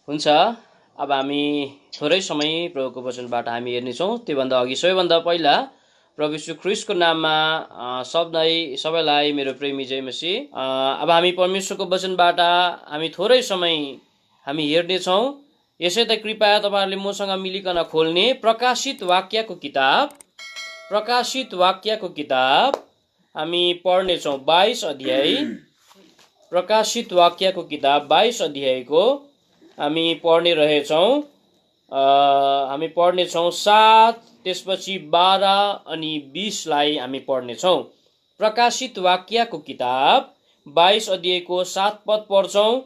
हुन्छ। अब हामी थोरै समय प्रभुको वचनबाट हामी हेर्नेछौँ। त्योभन्दा अघि सबैभन्दा पहिला प्रभु यीशु ख्रीष्टको नाममा सबैलाई मेरो प्रेमी जय मसीह। अब हामी परमेश्वरको वचनबाट हामी थोरै समय हामी हेर्नेछौँ। यसै त कृपया तपाईँहरूले मसँग मिलिकन खोल्ने प्रकाशित वाक्यको किताब हामी पढ्नेछौँ 22 अध्याय। प्रकाशित वाक्यको किताब 22 अध्यायको हामी पढ्ने रहेछौँ। हामी पढ्नेछौँ 7, त्यसपछि 12 अनि 20लाई हामी पढ्नेछौँ। प्रकाशित वाक्यको किताब 22 अध्यायको 7 पद पढ्छौँ,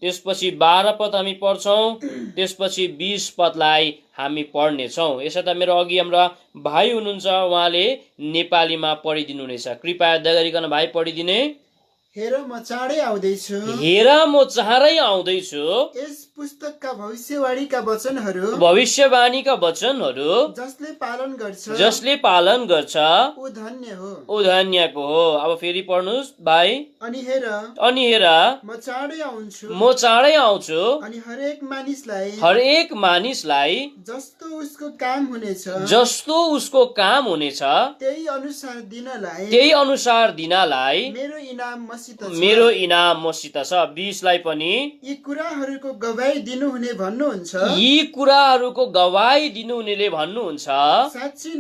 त्यसपछि 12 पद हामी पढ्छौँ, त्यसपछि 20 पदलाई हामी पढ्नेछौँ। यसै त मेरो अघि हाम्रा भाइ हुनुहुन्छ, उहाँले नेपालीमा पढिदिनुहुनेछ। कृपया दया गरिकन भाइ पढिदिने। हेर म चाँडै आउँदैछु। हेर म चाँडै आउँदैछु। यस पुस्तकका भविष्यवाणीका वचनहरू जसले पालन गर्छ ऊ धन्य हो। अब फेरि पढ्नुहोस् भाइ। अनि हेर म चाँडै आउँछु अनि हरेक मानिसलाई जस्तो उसको काम हुनेछ त्यही अनुसार दिनलाई मेरो इनाम मसित छ। 20लाई पनि यी कुराहरूको गवाई दिनुहुनेले भन्नुहुन्छ, साँच्ची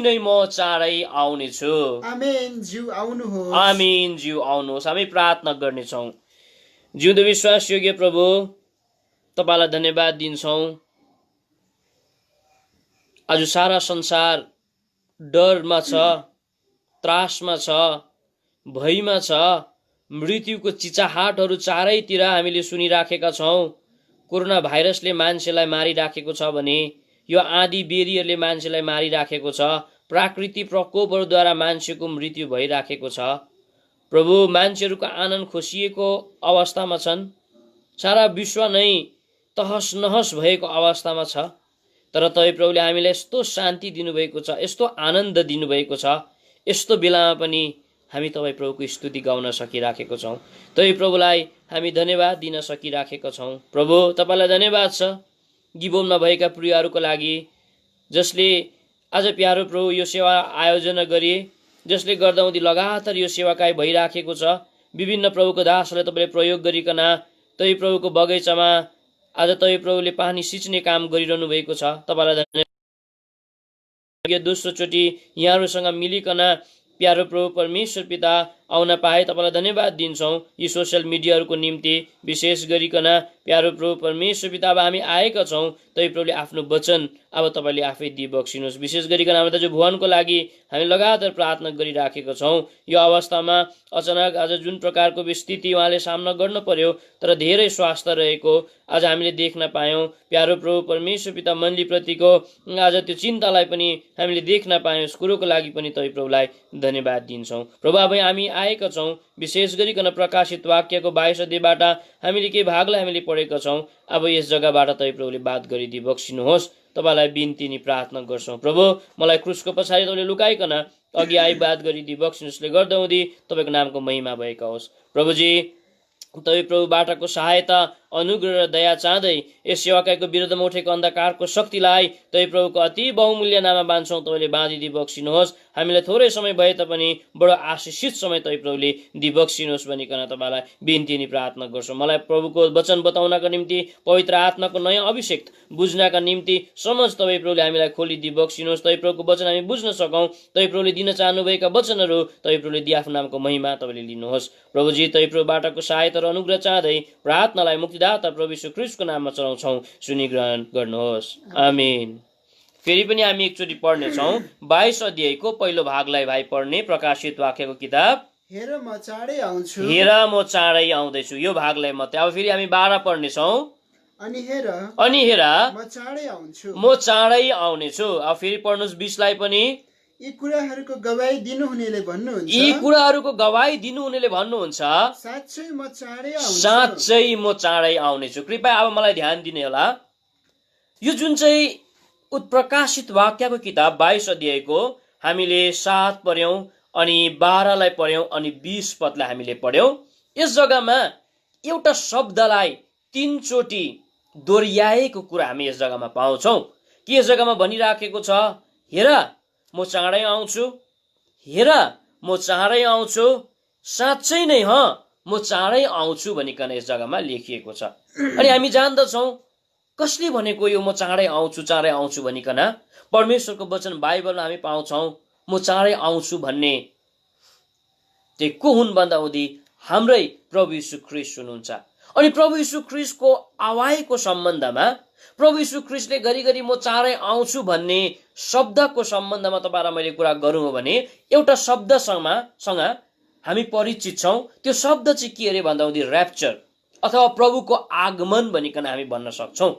नै म चाँडै आउनेछु। आमेन। ज्यू आउनुहोस्। हामी प्रार्थना गर्नेछौँ। जिउँदो विश्वास योग्य प्रभु, तपाईलाई धन्यवाद दिन्छौँ। आज सारा संसार डरमा छ, त्रासमा छ, भयमा छ। मृत्युको चिचाहाटहरू चारैतिर हामीले सुनिराखेका छौँ। कोरोना भाइरसले मान्छेलाई मारिराखेको छ भने यो आँधी बेरीहरूले मान्छेलाई मारिराखेको छ। प्राकृतिक प्रकोपहरूद्वारा मान्छेको मृत्यु भइराखेको छ। प्रभु, मान्छेहरूको आनन्द खोसिएको अवस्थामा छन्। सारा विश्व नै तहस नहस भएको अवस्थामा छ। तर तपाईँ प्रभुले हामीलाई यस्तो शान्ति दिनुभएको छ, यस्तो आनन्द दिनुभएको छ। यस्तो बेलामा पनि हामी तपाईँ प्रभुको स्तुति गाउन सकिराखेको छौँ। तपाईँ प्रभुलाई हामी धन्यवाद दिन सकिराखेका छौँ। प्रभु, तपाईँलाई धन्यवाद छ गिबोनमा भएका प्रियहरूको लागि, जसले आज प्यारो प्रभु यो सेवा आयोजना गरे, जसले गर्दा उनी लगातार यो सेवाकाय भइराखेको छ। विभिन्न प्रभुको दासहरूलाई तपाईँले प्रयोग गरिकन तपाईँ प्रभुको बगैँचामा आज तपाईँ प्रभुले पानी सिँच्ने काम गरिरहनु भएको छ। तपाईँलाई धन्यवाद। दोस्रोचोटि यहाँहरूसँग मिलिकन प्यारो प्रभु परमेश्वर पिता आउन पाए तपाईँलाई धन्यवाद दिन्छौँ। यी सोसियल मिडियाहरूको निम्ति विशेष गरिकन प्यारो प्रभु परमेश्वर पिता, अब हामी आएका छौँ। तपाईँ प्रभुले आफ्नो वचन अब तपाईँले आफै दिइ बक्सिनुहोस्। विशेष गरिकन हाम्रो दाजु भुवनको लागि हामी लगातार प्रार्थना गरिराखेका छौँ। यो अवस्थामा अचानक आज जुन प्रकारको स्थिति उहाँले सामना गर्नु पर्यो, तर धेरै स्वास्थ्य रहेको आज हामीले देख्न पायौँ। प्यारो प्रभु परमेश्वर पिता मण्डलीप्रतिको आज त्यो चिन्तालाई पनि हामीले देख्न पायौँ। यस कुरोको लागि पनि तपाईँ प्रभुलाई धन्यवाद दिन्छौँ। प्रभु, अब हामी आएका छौँ विशेष गरिकन प्रकाशित वाक्यको 22 अध्यायबाट हामीले केही भागलाई हामीले पढेका छौँ। अब यस जग्गाबाट तपाईँ प्रभुले बात गरिदिई बक्सिनुहोस्। तपाईँलाई बिन्ती नि प्रार्थना गर्छौँ। प्रभु, मलाई क्रुसको पछाडि तपाईँले लुकाइकन अघि आई बात गरिदिई बक्सिनुहोस्ले गर्दा हुँदी तपाईँको नामको महिमा भएका होस्। प्रभुजी, तपाईँ प्रभुबाटको सहायता, अनुग्रह र दया चाहँदै यस सेवाकायको विरुद्धमा उठेको अन्धकारको शक्तिलाई तपाईँ प्रभुको अति बहुमूल्य नाममा बाँध्छौँ। तपाईँले बाँधिदिई बक्सिनुहोस्। हामीलाई थोरै समय भए तापनि बडो आशिषित समय तपाईँ प्रभुले दिइ बक्सिनुहोस् भनिकन तपाईँलाई बिन्ती नि प्रार्थना गर्छौँ। मलाई प्रभुको वचन बताउनका निम्ति, पवित्र आत्माको नयाँ अभिषेक बुझ्नका निम्ति समझ तपाईँ प्रभुले हामीलाई खोलिदिइ बक्सिनुहोस्। तपाईँ प्रभुको वचन हामी बुझ्न सकौँ। तपाईँ प्रभुले दिन चाहनुभएका वचनहरू तपाईँ प्रभुले दिई आफ्नो नामको महिमा तपाईँले लिनुहोस्। प्रभुजी, तपाईँ प्रभुबाटको सहायता र अनुग्रह चाहँदै प्रार्थनालाई मुक्तिदाता प्रभु यीशु ख्रीष्टको नाममा चढाउँछौँ। सुनिग्रहण गर्नुहोस्। आमेन। फेरि पनि हामी एकचोटि पढ्नेछौँ 22 अध्यायको पहिलो भागलाई भाइ पढ्ने। प्रकाशित वाक्यको किताब हेर म चाँडै आउँदैछु, यो भागलाई मात्रै। अब फेरि हामी 12 पढ्नेछौँ। अनि हेर म चाँडै आउनेछु। अब फेरि पढ्नुहोस् 20लाई पनि। यी कुराहरूको गवाई दिनुहुनेले भन्नुहुन्छ, साँच्चै म चाँडै आउनेछु। कृपया अब मलाई ध्यान दिने होला। यो जुन चाहिँ प्रकाशित वाक्यको किताब 22 अध्यायको हामीले 7 पढ्यौँ अनि 12लाई पढ्यौँ अनि 20 पदलाई हामीले पढ्यौँ। यस जग्गामा एउटा शब्दलाई 3 चोटि दोहोऱ्याएको कुरा हामी यस जग्गामा पाउँछौँ। के यस जग्गामा भनिराखेको छ, हेर म चाँडै आउँछु, हेर म चाँडै आउँछु, साँच्चै नै म चाँडै आउँछु भनिकन यस जग्गामा लेखिएको छ। अनि हामी जान्दछौँ कसले भनेको यो म चाँडै आउँछु भनिकन? परमेश्वरको वचन बाइबलमा हामी पाउँछौँ म चाँडै आउँछु भन्ने चाहिँ को हुन् भन्दाहुँदी हाम्रै प्रभु यीशु ख्रीष्ट हुनुहुन्छ। अनि प्रभु यीशु ख्रीष्टको आवाजको सम्बन्धमा प्रभु यीशु ख्रीष्टले घरिघरि म चाँडै आउँछु भन्ने शब्दको सम्बन्धमा तपाईँलाई मैले कुरा गरौँ हो भने एउटा शब्दसँग हामी परिचित छौँ। त्यो शब्द चाहिँ के अरे भन्दाहुँदी ऱ्याप्चर अथवा प्रभुको आगमन भनिकन हामी भन्न सक्छौँ।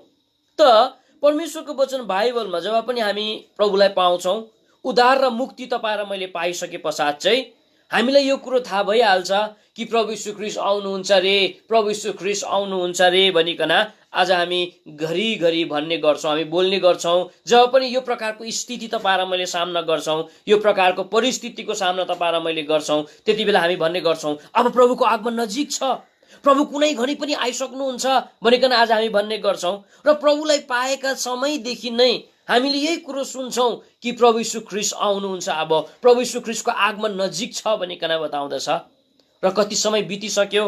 त परमेश्वरको वचन बाइबलमा जब पनि हामी प्रभुलाई पाउँछौँ, उद्धार र मुक्ति तपाईँ र मैले पाइसके पश्चात चाहिँ हामीलाई यो कुरो थाहा भइहाल्छ कि प्रभु यीशु ख्रीष्ट आउनुहुन्छ रे, प्रभु यीशु ख्रीष्ट आउनुहुन्छ रे भनिकन आज हामी घरिघरि भन्ने गर्छौँ, हामी बोल्ने गर्छौँ। जब पनि यो प्रकारको स्थिति तपाईँ र मैले सामना गर्छौँ, यो प्रकारको परिस्थितिको सामना तपाईँ र मैले गर्छौँ, त्यति बेला हामी भन्ने गर्छौँ अब प्रभुको आगमन नजिक छ, प्रभु कुनै घडी पनि आइसक्नुहुन्छ भनिकन आज हामी भन्ने गर्छौँ। र प्रभुलाई पाएका समयदेखि नै हामीले यही कुरो सुन्छौँ कि प्रभु यीशु ख्रीष्ट आउनुहुन्छ, अब प्रभु यीशु ख्रीष्टको आगमन नजिक छ भनिकन बताउँदछ। र कति समय बितिसक्यो,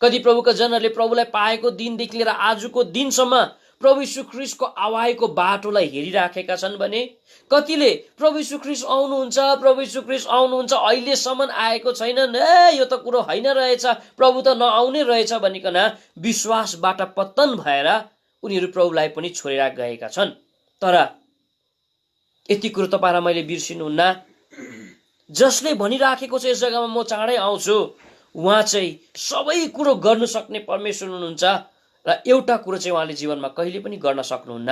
कति प्रभुका जनहरूले प्रभुलाई पाएको दिनदेखि लिएर आजको दिनसम्म प्रभु यीशु ख्रीष्टको आवाजको बाटोलाई हेरिराखेका छन् भने कतिले प्रभु यीशु ख्रीष्ट आउनुहुन्छ, प्रभु यीशु ख्रीष्ट आउनुहुन्छ, अहिलेसम्म आएको छैनन्, यो त कुरो होइन रहेछ, प्रभु त नआउने रहेछ भनिकन विश्वासबाट पतन भएर उनीहरू प्रभुलाई पनि छोडेर गएका छन्। तर यति कुरो तपाईँ र मैले बिर्सिनुहुन्न, जसले भनिराखेको छ यस जग्गामा म चाँडै आउँछु, उहाँ चाहिँ सबै कुरो गर्नु सक्ने परमेश्वर हुनुहुन्छ। र एउटा कुरो चाहिँ उहाँले जीवनमा कहिले पनि गर्न सक्नुहुन्न,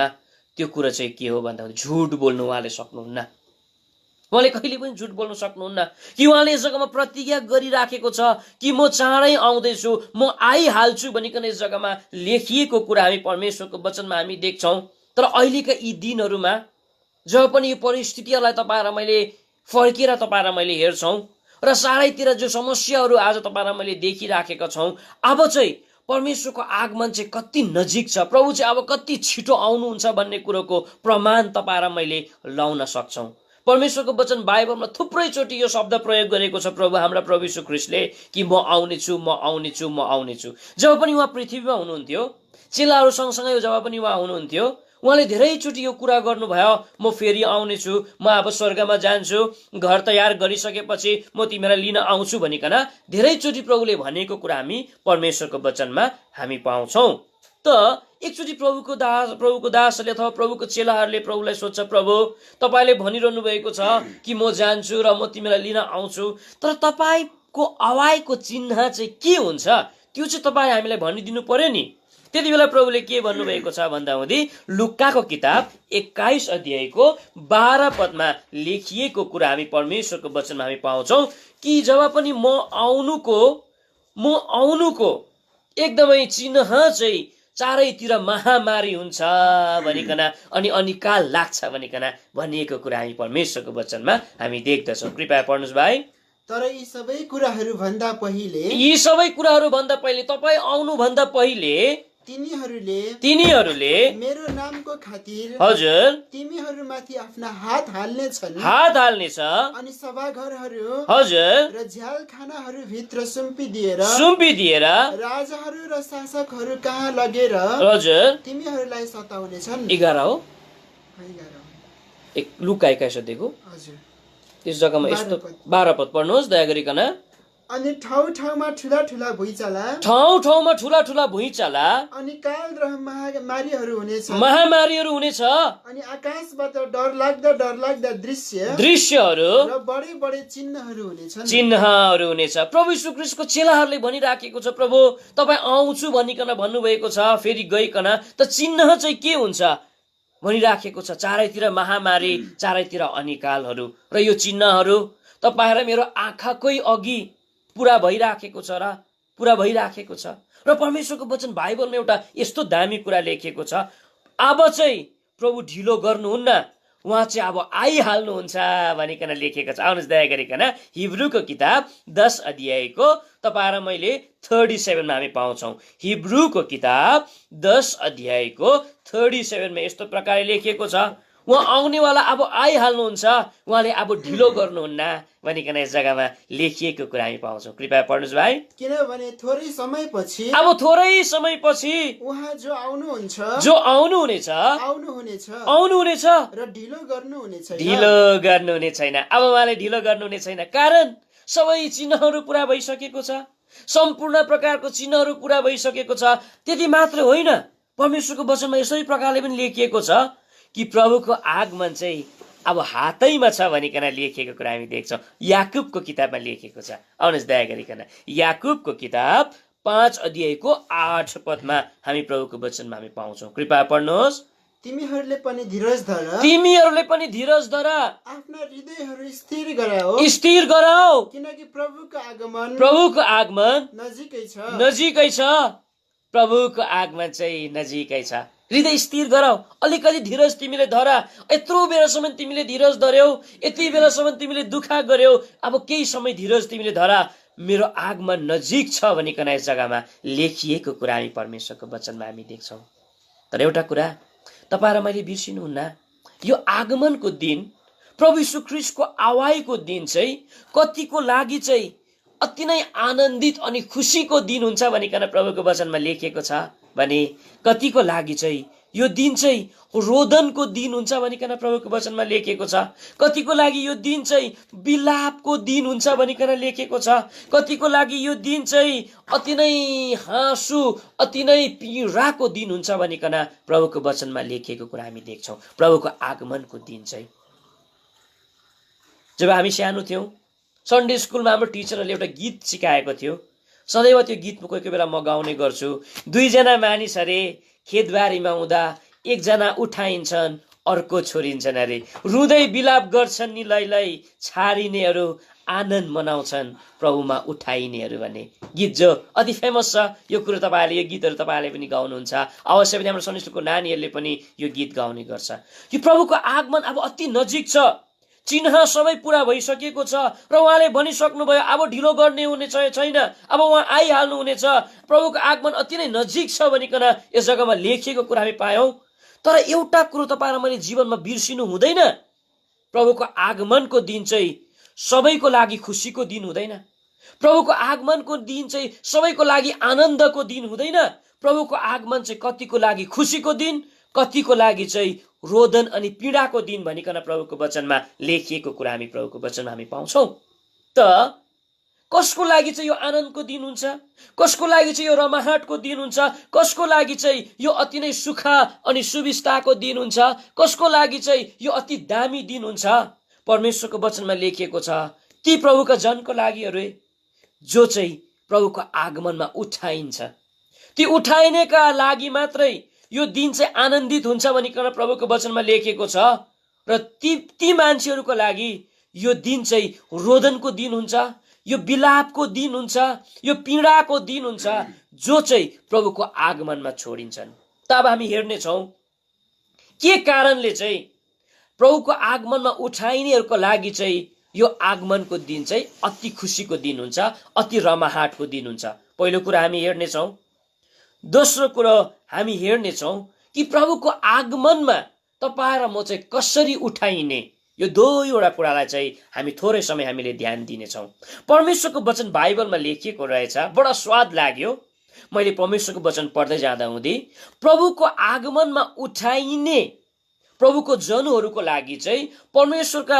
त्यो कुरो चाहिँ के हो भन्दा झुट बोल्नु उहाँले सक्नुहुन्न। उहाँले कहिले पनि झुट बोल्नु सक्नुहुन्न कि उहाँले यस जग्गामा प्रतिज्ञा गरिराखेको छ कि म चाँडै आउँदैछु, म आइहाल्छु भनिकन यस जग्गामा लेखिएको कुरा हामी परमेश्वरको वचनमा हामी देख्छौँ। तर अहिलेका यी दिनहरूमा जब पनि यो परिस्थितिहरूलाई तपाईँ र मैले फर्केर तपाईँ र मैले हेर्छौँ र चारैतिर जो समस्याहरू आज तपाईँ र मैले देखिराखेका छौँ, अब चाहिँ परमेश्वरको आगमन चाहिँ कति नजिक छ, प्रभु चाहिँ अब कति छिटो आउनुहुन्छ भन्ने कुरोको प्रमाण तपाईँ र मैले लाउन सक्छौँ। परमेश्वरको वचन बाइबलमा थुप्रै चोटि यो शब्द प्रयोग गरेको छ प्रभु हाम्रा प्रभु यीशु ख्रीष्टले कि म आउनेछु, म आउनेछु, म आउनेछु। जब पनि उहाँ पृथ्वीमा हुनुहुन्थ्यो, चेलाहरू सँगसँगै जब पनि उहाँ हुनुहुन्थ्यो, उहाँले धेरैचोटि यो कुरा गर्नुभयो, म फेरि आउनेछु, म अब स्वर्गमा जान्छु, घर तयार गरिसकेपछि म तिमीलाई लिन आउँछु भनिकन धेरैचोटि प्रभुले भनेको कुरा हामी परमेश्वरको वचनमा हामी पाउँछौँ। त एकचोटि प्रभुको दासहरूले अथवा प्रभुको चेलाहरूले प्रभुलाई सोध्छ, प्रभु तपाईँले भनिरहनु भएको छ कि म जान्छु र म तिमीलाई लिन आउँछु, तर तपाईँको आवाजको चिन्ह चाहिँ के हुन्छ त्यो चाहिँ तपाईँ हामीलाई भनिदिनु पर्यो नि। त्यति बेला प्रभुले के भन्नुभएको छ भन्दाहुँदी लुकाको किताब 21 अध्यायको 12 पदमा लेखिएको कुरा हामी परमेश्वरको वचनमा हामी पाउँछौँ कि जब पनि म आउनुको एकदमै चिन्ह चाहिँ चारैतिर महामारी हुन्छ भनिकन अनि अनिकाल लाग्छ भनिकन भनिएको कुरा हामी परमेश्वरको वचनमा हामी देख्दछौँ। कृपया पढ्नुहोस् भाइ। तर यी सबै कुराहरू भन्दा पहिले तपाईँ आउनु भन्दा पहिले तिनीहरूले मेरो नामको खातिर हजुर तिमीहरूमाथि आफ्ना हात हाल्नेछन्, अनि सभाघरहरू हजुर र झ्यालखानाहरू भित्र सुम्पिदिएर राजाहरू र शासकहरू कहाँ लगेर हजुर तिमीहरूलाई सताउनेछन्। 11 हो, लुका 21 अध्यायको त्यस जग्गामा यस्तो 12 पद पढ्नुहोस् दया गरिकन। अनि ठाउँ ठाउँमा ठुला ठुला भुइँचाला अनि काल र महामारीहरू हुनेछ, अनि आकाशबाट डरलाग्दा दृश्यहरू र बडे बडे चिन्हहरू हुनेछ। प्रभु यीशु ख्रीष्टको चेलाहरूले भनिराखेको छ प्रभु तपाईँ आउँछु भनिकन भन्नुभएको छ, फेरि गइकन त चिन्ह चाहिँ के हुन्छ भनिराखेको छ। चारैतिर महामारी, चारैतिर अनिकालहरू र यो चिन्हहरू तपाईँ र मेरो आँखाकै अघि पुरा भइराखेको छ र परमेश्वरको वचन बाइबलमा एउटा यस्तो दामी कुरा लेखिएको छ, अब चाहिँ प्रभु ढिलो गर्नुहुन्न, उहाँ चाहिँ अब आइहाल्नुहुन्छ भनिकन लेखेको छ। आउनुहोस् दया गरिकन हिब्रूको किताब 10 अध्यायको तपाईँ र मैले 37 मा हामी पाउँछौँ। हिब्रूको किताब 10 अध्यायको 37 मा यस्तो प्रकारले लेखिएको छ, उहाँ आउनेवाला अब आइहाल्नुहुन्छ, उहाँले अब ढिलो गर्नुहुन्न भनिकन यस जग्गामा लेखिएको कुरा हामी पाउँछौँ। कृपया पढ्नुहोस् भाइ। किनभने थोरै समयपछि अब थोरै समयपछि उहाँ जो आउनुहुनेछ आउनुहुनेछ र ढिलो गर्नुहुने छैन। अब उहाँले ढिलो गर्नुहुने छैन, कारण सबै चिन्हहरू पुरा भइसकेको छ, सम्पूर्ण प्रकारको चिन्हहरू पुरा भइसकेको छ। त्यति मात्र होइन, परमेश्वरको वचनमा यसै प्रकारले पनि लेखिएको छ कि प्रभुको आगमन चाहिँ अब हातैमा छ भनिकन लेखिएको कुरा हामी देख्छौँ। याकुबको किताबमा लेखिएको छ। आउनुहोस् दया गरिकन याकुबको किताब 5 अध्यायको 8 पदमा हामी प्रभुको वचनमा हामी पाउँछौँ। कृपया पढ्नुहोस्। तिमीहरूले पनि धीरज धर, आफ्ना हृदयहरू स्थिर गराओ, किनकि प्रभुको आगमन नजिकै छ। प्रभुको आगमन चाहिँ नजिकै छ। हृदय स्थिर गराऊ, अलिकति धीरज तिमीले धर। यत्रो बेलासम्म तिमीले धीरज धर्यौ, यति बेलासम्म तिमीले दुःख गर्यौ, अब केही समय धीरज तिमीले धर, मेरो आगमन नजिक छ भनिकन यस जग्गामा लेखिएको कुरा हामी परमेश्वरको वचनमा हामी देख्छौँ। तर एउटा कुरा तपाईँ र मैले बिर्सिनुहुन्न, यो आगमनको दिन, प्रभु यीशु ख्रीष्टको आवाजको दिन चाहिँ कतिको लागि चाहिँ अति नै आनन्दित अनि खुसीको दिन हुन्छ भनिकन प्रभुको वचनमा लेखिएको छ भने कतिको लागि चाहिँ यो दिन चाहिँ रोदनको दिन हुन्छ भनिकन प्रभुको वचनमा लेखिएको छ। कतिको लागि यो दिन चाहिँ विलापको दिन हुन्छ भनिकन लेखिएको छ। कतिको लागि यो दिन चाहिँ अति नै हाँसु, अति नै पीडाको दिन हुन्छ भनिकन प्रभुको वचनमा लेखिएको कुरा हामी देख्छौँ। प्रभुको आगमनको दिन चाहिँ जब हामी सानो थियौँ, सन्डे स्कुलमा हाम्रो टिचरहरूले एउटा गीत सिकाएको थियो। सदैव त्यो गीतमा कोही कोही बेला म गाउने गर्छु। 2 जना मानिस अरे खेतबारीमा हुँदा, एकजना उठाइन्छन् अर्को छोडिन्छन् अरे, रुँदै विलाप गर्छन् नि लैलै, छाडिनेहरू आनन्द मनाउँछन् प्रभुमा उठाइनेहरू भन्ने गीत जो अति फेमस छ। यो कुरो तपाईँहरूले, यो गीतहरू तपाईँहरूले पनि गाउनुहुन्छ, अवश्य पनि हाम्रो सन्डे स्कुलको नानीहरूले पनि यो गीत गाउने गर्छ। यो प्रभुको आगमन अब अति नजिक छ, चिन्ह सबै पुरा भइसकेको छ र उहाँले भनिसक्नुभयो अब ढिलो गर्ने हुने छैन, अब उहाँ आइहाल्नु हुनेछ, प्रभुको आगमन अति नै नजिक छ भनिकन यस जग्गामा लेखिएको कुरा हामी पायौँ। तर एउटा कुरो तपाईँ र मैले जीवनमा बिर्सिनु हुँदैन, प्रभुको आगमनको दिन चाहिँ सबैको लागि खुसीको दिन हुँदैन। प्रभुको आगमनको दिन चाहिँ सबैको लागि आनन्दको दिन हुँदैन। प्रभुको आगमन चाहिँ कतिको लागि खुसीको दिन, कतिको लागि चाहिँ रोदन अनि पीडाको दिन भनिकन प्रभुको वचनमा लेखिएको कुरा हामी प्रभुको वचनमा हामी पाउँछौँ। त कसको लागि चाहिँ यो आनन्दको दिन हुन्छ, कसको लागि चाहिँ यो रमाहाटको दिन हुन्छ, कसको लागि चाहिँ यो अति नै सुख अनि सुविस्ताको दिन हुन्छ, कसको लागि चाहिँ यो अति दामी दिन हुन्छ? परमेश्वरको वचनमा लेखिएको छ ती प्रभुका जनको लागिहरू जो चाहिँ प्रभुको आगमनमा उठाइन्छ, ती उठाइनेका लागि मात्रै यो दिन चाहिँ आनन्दित हुन्छ भनिकन प्रभुको वचनमा लेखिएको छ। र ती मान्छेहरूको लागि यो दिन चाहिँ रोदनको दिन हुन्छ, यो विलापको दिन हुन्छ, यो पीडाको दिन हुन्छ, जो चाहिँ प्रभुको आगमनमा छोडिन्छन्। त अब हामी हेर्नेछौँ के कारणले चाहिँ प्रभुको आगमनमा उठाइनेहरूको लागि चाहिँ यो आगमनको दिन चाहिँ अति खुसीको दिन हुन्छ, अति रमाहाटको दिन हुन्छ। पहिलो कुरा हामी हेर्नेछौँ। दोस्रो कुरो हामी हेर्नेछौँ कि प्रभुको आगमनमा तपाईँ र म चाहिँ कसरी उठाइने, यो दुईवटा कुरालाई चाहिँ हामी थोरै समय हामीले ध्यान दिनेछौँ। परमेश्वरको वचन बाइबलमा लेखिएको रहेछ, बडा स्वाद लाग्यो मैले परमेश्वरको वचन पढ्दै जाँदा हुँदै। प्रभुको आगमनमा उठाइने प्रभुको जनहरूको लागि चाहिँ, परमेश्वरका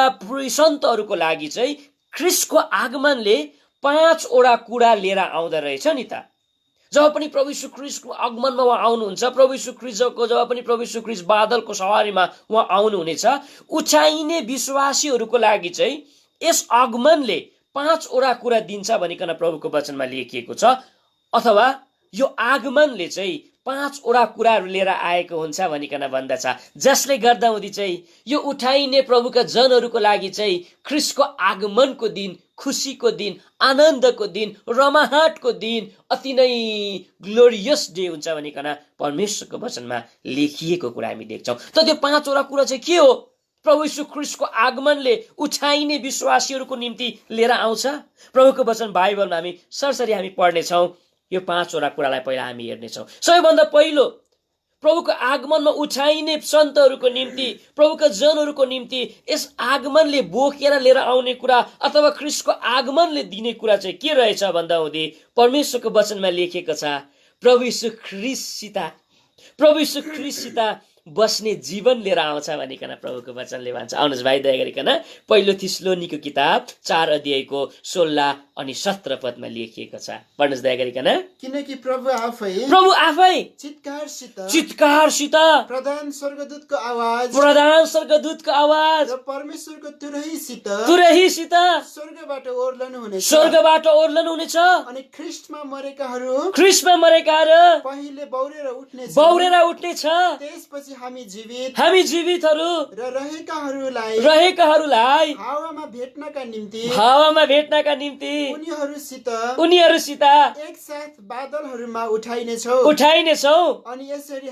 सन्तहरूको लागि चाहिँ ख्रीष्टको आगमनले 5 वटा कुरा लिएर आउँदो रहेछ नि त। जब पनि प्रभु यीशु ख्रीष्टको आगमनमा उहाँ आउनुहुन्छ, प्रभु यीशु ख्रीष्टको जब पनि प्रभु यीशु ख्रीष्ट बादलको सवारीमा उहाँ आउनुहुनेछ, उठाइने विश्वासीहरूको लागि चाहिँ यस आगमनले 5 वटा कुरा दिन्छ भनिकन प्रभुको वचनमा लेखिएको छ। अथवा यो आगमनले चाहिँ 5 वटा कुराहरू लिएर आएको हुन्छ भनिकन भन्दछ, जसले गर्दा हुँदी चाहिँ यो उठाइने प्रभुका जनहरूको लागि चाहिँ ख्रीष्टको आगमनको दिन खुसीको दिन, आनन्दको दिन, रमाहाटको दिन, अति नै ग्लोरियस डे हुन्छ भनिकन परमेश्वरको वचनमा लेखिएको कुरा हामी देख्छौँ। त त्यो 5 वटा कुरा चाहिँ के हो? प्रभु यीशु ख्रीष्टको आगमनले उठाइने विश्वासीहरूको निम्ति लिएर आउँछ? प्रभुको वचन बाइबलमा हामी सरसरी हामी पढ्नेछौँ। यो 5वटा कुरालाई पहिला हामी हेर्नेछौँ। सबैभन्दा पहिलो, प्रभुको आगमनमा उठाइने सन्तहरूको निम्ति, प्रभुका जनहरूको निम्ति यस आगमनले बोकेर लिएर आउने कुरा अथवा ख्रीष्टको आगमनले दिने कुरा चाहिँ के रहेछ भन्दा हुँदी परमेश्वरको वचनमा लेखिएको छ, प्रभु यीशु ख्रीष्टसित बस्ने जीवन लिएर आउँछ भनिकन प्रभुको वचनले भन्छ। आउनुहोस् भाइ, दया गरिकन पहिलो थिस्सलुनीको किताब 4 अध्यायको 16 अनि 17 पदमा लेखिएको छ। पढ्नुहोस् दया गरिकन। किनकि प्रभु आफै चित्कारसित प्रधान स्वर्गदूतको आवाज र परमेश्वरको तुरहीसित स्वर्गबाट ओर्लनु हुनेछ। अनि ख्रीष्टमा मरेकाहरू पहिले बौरेर उठ्नेछ। त्यसपछि हामी जीवितहरू र रहेकाहरूलाई हावामा भेट्नका निम्ति उनीहरूसित एकसाथ बादलहरूमा उठाइनेछौँ। अनि यसरी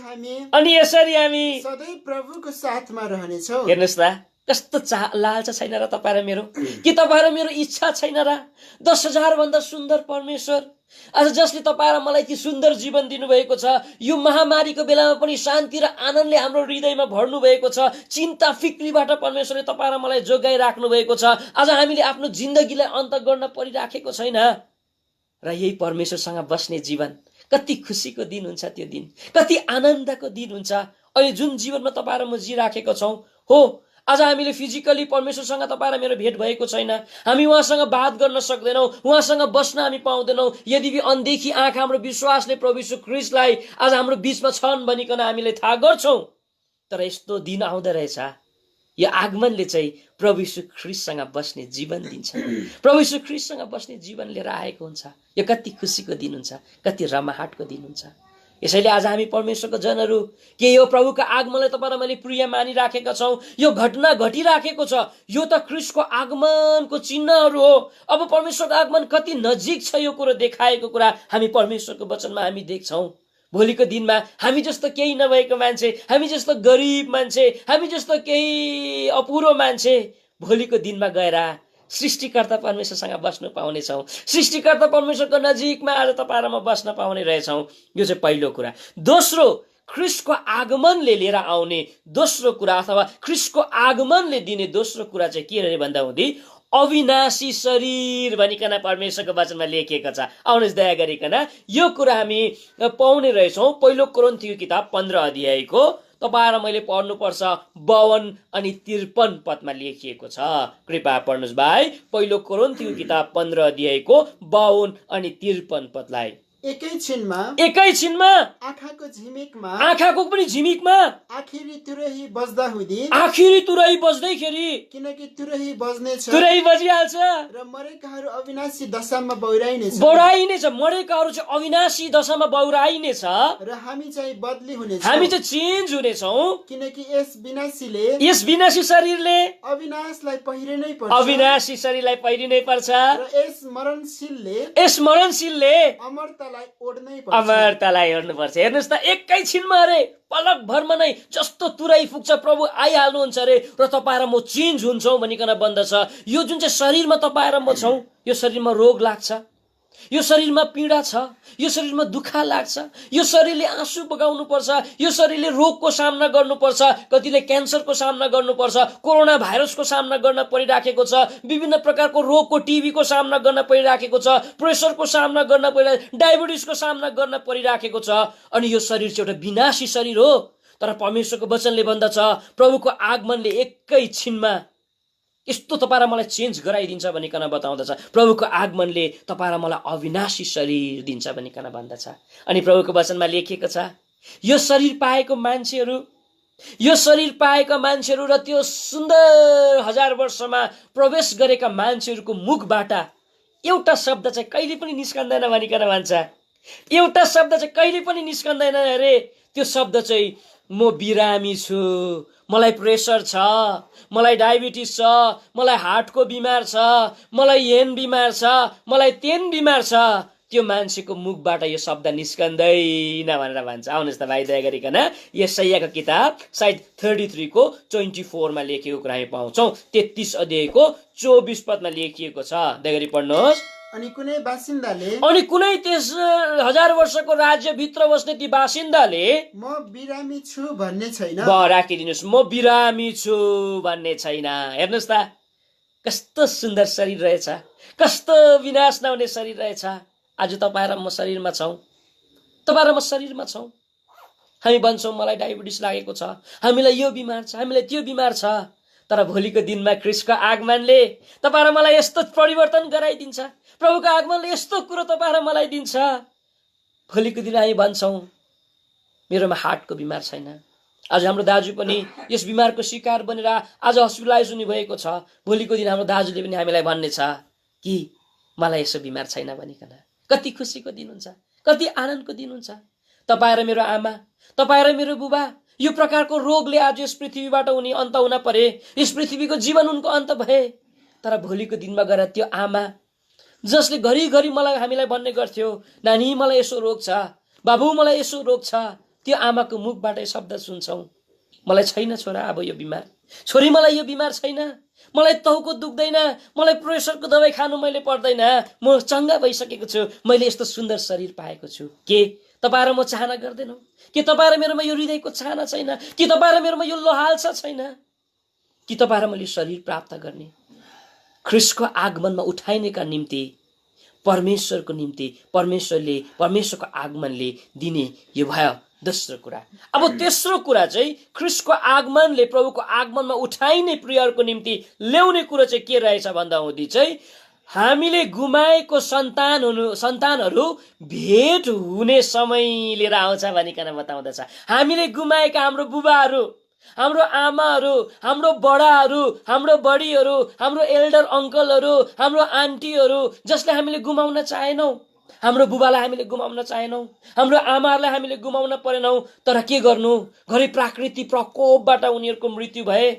हामी सधैँ प्रभुको साथमा रहनेछौँ। हेर्नुहोस् त, कस्तो लालसा छैन र तपाईँ र मेरो? के तपाईँ र मेरो इच्छा छैन र? 10,000 भन्दा सुन्दर परमेश्वर, आज जसले तपाईँ र मलाई यति सुन्दर जीवन दिनुभएको छ, यो महामारीको बेलामा पनि शान्ति र आनन्दले हाम्रो हृदयमा भर्नु भएको छ, चिन्ता फिक्रीबाट परमेश्वरले तपाईँ र मलाई जोगाइराख्नु भएको छ। आज हामीले आफ्नो जिन्दगीलाई अन्त गर्न परिराखेको छैन र यही परमेश्वरसँग बस्ने जीवन कति खुसीको दिन हुन्छ। त्यो दिन कति आनन्दको दिन हुन्छ। अहिले जुन जीवनमा तपाईँ र म जिराखेको छौँ, हो आज हामीले फिजिकली परमेश्वरसँग तपाईँ र मेरो भेट भएको छैन। हामी उहाँसँग बात गर्न सक्दैनौँ, उहाँसँग बस्न हामी पाउँदैनौँ। यदि अनदेखि आँखा हाम्रो विश्वासले प्रभु यीशु ख्रीष्टलाई आज हाम्रो बीचमा छन् भनिकन हामीले थाहा गर्छौँ। तर यस्तो दिन आउँदो रहेछ, यो आगमनले चाहिँ प्रभु यीशु ख्रीष्टसँग बस्ने जीवन दिन्छ। प्रभु यीशु ख्रीष्टसँग बस्ने जीवन लिएर आएको हुन्छ। यो कति खुसीको दिन हुन्छ, कति रमाहाटको दिन हुन्छ। यसैले आज हामी परमेश्वरको जनहरू के यो प्रभुको आगमनलाई तपाईँ र मैले प्रिय मानिराखेका छौँ? यो घटना घटिराखेको छ, यो त ख्रीष्टको आगमनको चिन्हहरू हो। अब परमेश्वरको आगमन कति नजिक छ यो कुरो देखाएको कुरा हामी परमेश्वरको वचनमा हामी देख्छौँ। भोलिको दिनमा हामी जस्तो केही नभएको मान्छे, हामी जस्तो गरिब मान्छे, हामी जस्तो केही अपुरो मान्छे भोलिको दिनमा गएर सृष्टिकर्ता परमेश्वरसँग बस्नु पाउनेछौँ। सृष्टिकर्ता परमेश्वरको नजिकमा आज तपाईँ र म बस्न पाउने रहेछौँ। यो चाहिँ पहिलो कुरा। दोस्रो, ख्रीष्टको आगमनले लिएर आउने दोस्रो कुरा अथवा ख्रीष्टको आगमनले दिने दोस्रो कुरा चाहिँ के रहे भन्दा हुँदी अविनाशी शरीर भनिकन परमेश्वरको वचनमा लेखिएको छ। आउनुहोस् दया गरिकन यो कुरा हामी पाउने रहेछौँ। पहिलो कोरिन्थीको किताब 15 अध्यायको तपाईँ र मैले पढ्नुपर्छ 52 अनि 53 पदमा लेखिएको छ। कृपया पढ्नुहोस् भाइ, पहिलो कोरिन्थीको किताब 15 अध्यायको 52 अनि 53 पदलाई। एकैछिनमा आँखाको पनि झिमिकमा आखिरी तुरही बज्दैखेरि किनकि तुरही बजिहाल्छ र मरेकाहरू अविनाशी दशामा बौराइनेछ। मरेकाहरू चाहिँ अविनाशी दशामा बौराइनेछ र हामी चाहिँ बदली हुनेछौँ, हामी चाहिँ चेन्ज हुनेछौँ। किनकि यस विनाशी शरीरले अविनाशलाई पहिरिनै पर्छ र यस मरणशीलले अमरतालाई ओर्नुपर्छ। हेर्नुहोस् त, एकैछिनमा अरे पलक भरमा नै जस्तो तुरै पुग्छ प्रभु आइहाल्नुहुन्छ अरे र तपाईँ र म चेन्ज हुन्छौँ भनिकन बन्दछ। यो जुन चाहिँ शरीरमा तपाईँ र म छौँ, यो शरीरमा रोग लाग्छ, यो शरीरमा पीडा छ, यो शरीरमा दुःख लाग्छ, यो शरीरले आँसु बगाउनु पर्छ, यो शरीरले रोगको सामना गर्नुपर्छ, कतिले क्यान्सरको सामना गर्नुपर्छ, कोरोना भाइरसको सामना गर्न परिराखेको छ, विभिन्न प्रकारको रोगको टिबीको सामना गर्न परिराखेको छ, प्रेसरको सामना गर्न परिराखेको, डायबिटिसको सामना गर्न परिराखेको छ। अनि यो शरीर चाहिँ एउटा विनाशी शरीर हो। तर परमेश्वरको वचनले भन्दछ प्रभुको आगमनले एकैछिनमा यस्तो तपाईँ र मलाई चेन्ज गराइदिन्छ भनिकन बताउँदछ। प्रभुको आगमनले तपाईँ र मलाई अविनाशी शरीर दिन्छ भनिकन भन्दछ। अनि प्रभुको वचनमा लेखिएको छ यो शरीर पाएका मान्छेहरू र त्यो सुन्दर 1000 वर्षमा प्रवेश गरेका मान्छेहरूको मुखबाट एउटा शब्द चाहिँ कहिले पनि निस्कँदैन भनिकन भन्छ। एउटा शब्द चाहिँ कहिले पनि निस्कँदैन अरे। त्यो शब्द चाहिँ म बिरामी छु, मलाई प्रेसर छ, मलाई डायबिटिस छ, मलाई हार्टको बिमार छ, मलाई हेन बिमार छ, मलाई तेन बिमार छ। त्यो मान्छेको मुखबाट यो शब्द निस्कँदैन भनेर भन्छ। आउनुहोस् त भाइ दया गरिकन यशायाको किताब सायद 33 को 24 मा लेखिएको कुरा हामी पाउँछौँ। 33 अध्यायको 24 पदमा लेखिएको छ, दया गरी पढ्नुहोस्। अनि कुनै बासिन्दाले अनि कुनै त्यस 1000 वर्षको राज्यभित्र बस्ने ती बासिन्दाले म बिरामी छु भन्ने छैन। राखिदिनुहोस्, म बिरामी छु भन्ने छैन। हेर्नुहोस् त कस्तो सुन्दर शरीर रहेछ, कस्तो विनाश नहुने शरीर रहेछ। आज तपाईँ र म शरीरमा छौँ, तपाईँ र म शरीरमा छौँ। हामी भन्छौँ मलाई डायबिटिस लागेको छ, हामीलाई यो बिमार छ, हामीलाई त्यो बिमार छ। तर भोलिको दिनमा ख्रीष्टको आगमनले तपाईँ र मलाई यस्तो परिवर्तन गराइदिन्छ, प्रभुको आगमनले यस्तो कुरो तपाईँ र मलाई दिन्छ। भोलिको दिन हामी भन्छौँ मेरोमा हार्टको बिमार छैन। आज हाम्रो दाजु पनि यस बिमारको शिकार बनेर आज हस्पिटलाइज हुने भएको छ। भोलिको दिन हाम्रो दाजुले पनि हामीलाई भन्ने छ कि मलाई यसो बिमार छैन भनिकन। कति खुसीको दिन हुन्छ, कति आनन्दको दिन हुन्छ। तपाईँ र मेरो आमा, तपाईँ र मेरो बुबा यो प्रकारको रोगले आज यस पृथ्वीबाट उनी अन्त हुन परे, यस पृथ्वीको जीवन उनको अन्त भए। तर भोलिको दिनमा गएर त्यो आमा जसले घरिघरि हामीलाई भन्ने गर्थ्यो नानी मलाई यसो रोग छ, बाबु मलाई यसो रोग छ, त्यो आमाको मुखबाट शब्द सुन्छौँ मलाई छैन छोरा अब यो बिमार, छोरी मलाई यो बिमार छैन, मलाई टाउको दुख्दैन, मलाई प्रेसरको दबाई खानु मैले पर्दैन, म चङ्गा भइसकेको छु, मैले यस्तो सुन्दर शरीर पाएको छु। के तपाईँ र म चाहना गर्दैनौँ? के तपाईँ र मेरोमा यो हृदयको चाहना छैन? कि तपाईँ र मेरोमा यो लोहाल्सा छैन कि तपाईँ र मैले शरीर प्राप्त गर्ने, ख्रीष्टको आगमनमा उठाइनेका निम्ति, परमेश्वरको निम्ति परमेश्वरको आगमनले दिने यो भयो दोस्रो कुरा। अब तेस्रो कुरा चाहिँ ख्रीष्टको आगमनले, प्रभुको आगमनमा उठाइने प्रियहरूको निम्ति ल्याउने कुरो चाहिँ के रहेछ भन्दा हुँदी चाहिँ हामीले गुमाएको सन्तानहरू भेट हुने समय लिएर आउँछ भनिकन बताउँदछ। हामीले गुमाएका हाम्रो बुबाहरू, हाम्रो आमाहरू, हाम्रो बडाहरू, हाम्रो बडीहरू, हाम्रो एल्डर अङ्कलहरू, हाम्रो आन्टीहरू जसले हामीले गुमाउन चाहेनौँ, हाम्रो बुबालाई हामीले गुमाउन चाहेनौँ, हाम्रो आमाहरूलाई हामीले गुमाउन परेनौँ। तर के गर्नु, घरि प्राकृतिक प्रकोपबाट उनीहरूको मृत्यु भए,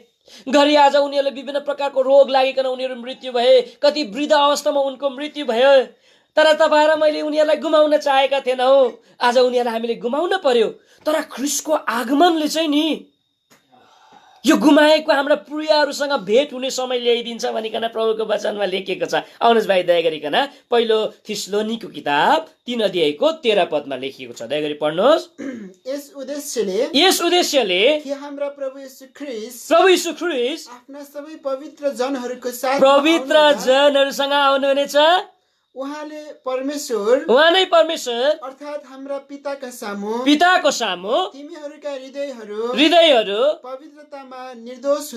घरि आज उनीहरूलाई विभिन्न प्रकारको रोग लागिकन उनीहरू मृत्यु भए, कति वृद्ध अवस्थामा उनको मृत्यु भयो। तर तपाईँ र मैले उनीहरूलाई गुमाउन चाहेका थिएनौँ, आज उनीहरूलाई हामीले गुमाउन पर्यो। तर ख्रीष्टको आगमनले चाहिँ नि यो गुमाएको हाम्रा प्रियहरूसँग भेट हुने समय ल्याइदिन्छ भनिकन प्रभुको वचनमा लेखिएको छ। आउनुहोस् भाइ दया गरिकन पहिलो थिस्सलोनीको किताब 3 अध्यायको 13 पदमा लेखिएको छ, दया गरी पढ्नुहोस्। यस उद्देश्यले कि हाम्रा प्रभु यीशु ख्रीष्ट आफ्ना सबै पवित्र जनहरूको साथ जनहरूसँग आउनुहुनेछ। उहाँले परमेश्वर उहाँ नै परमेश्वर अर्थात् हाम्रा पिताको सामु तिमीहरूका हृदयहरू पवित्रतामा निर्दोष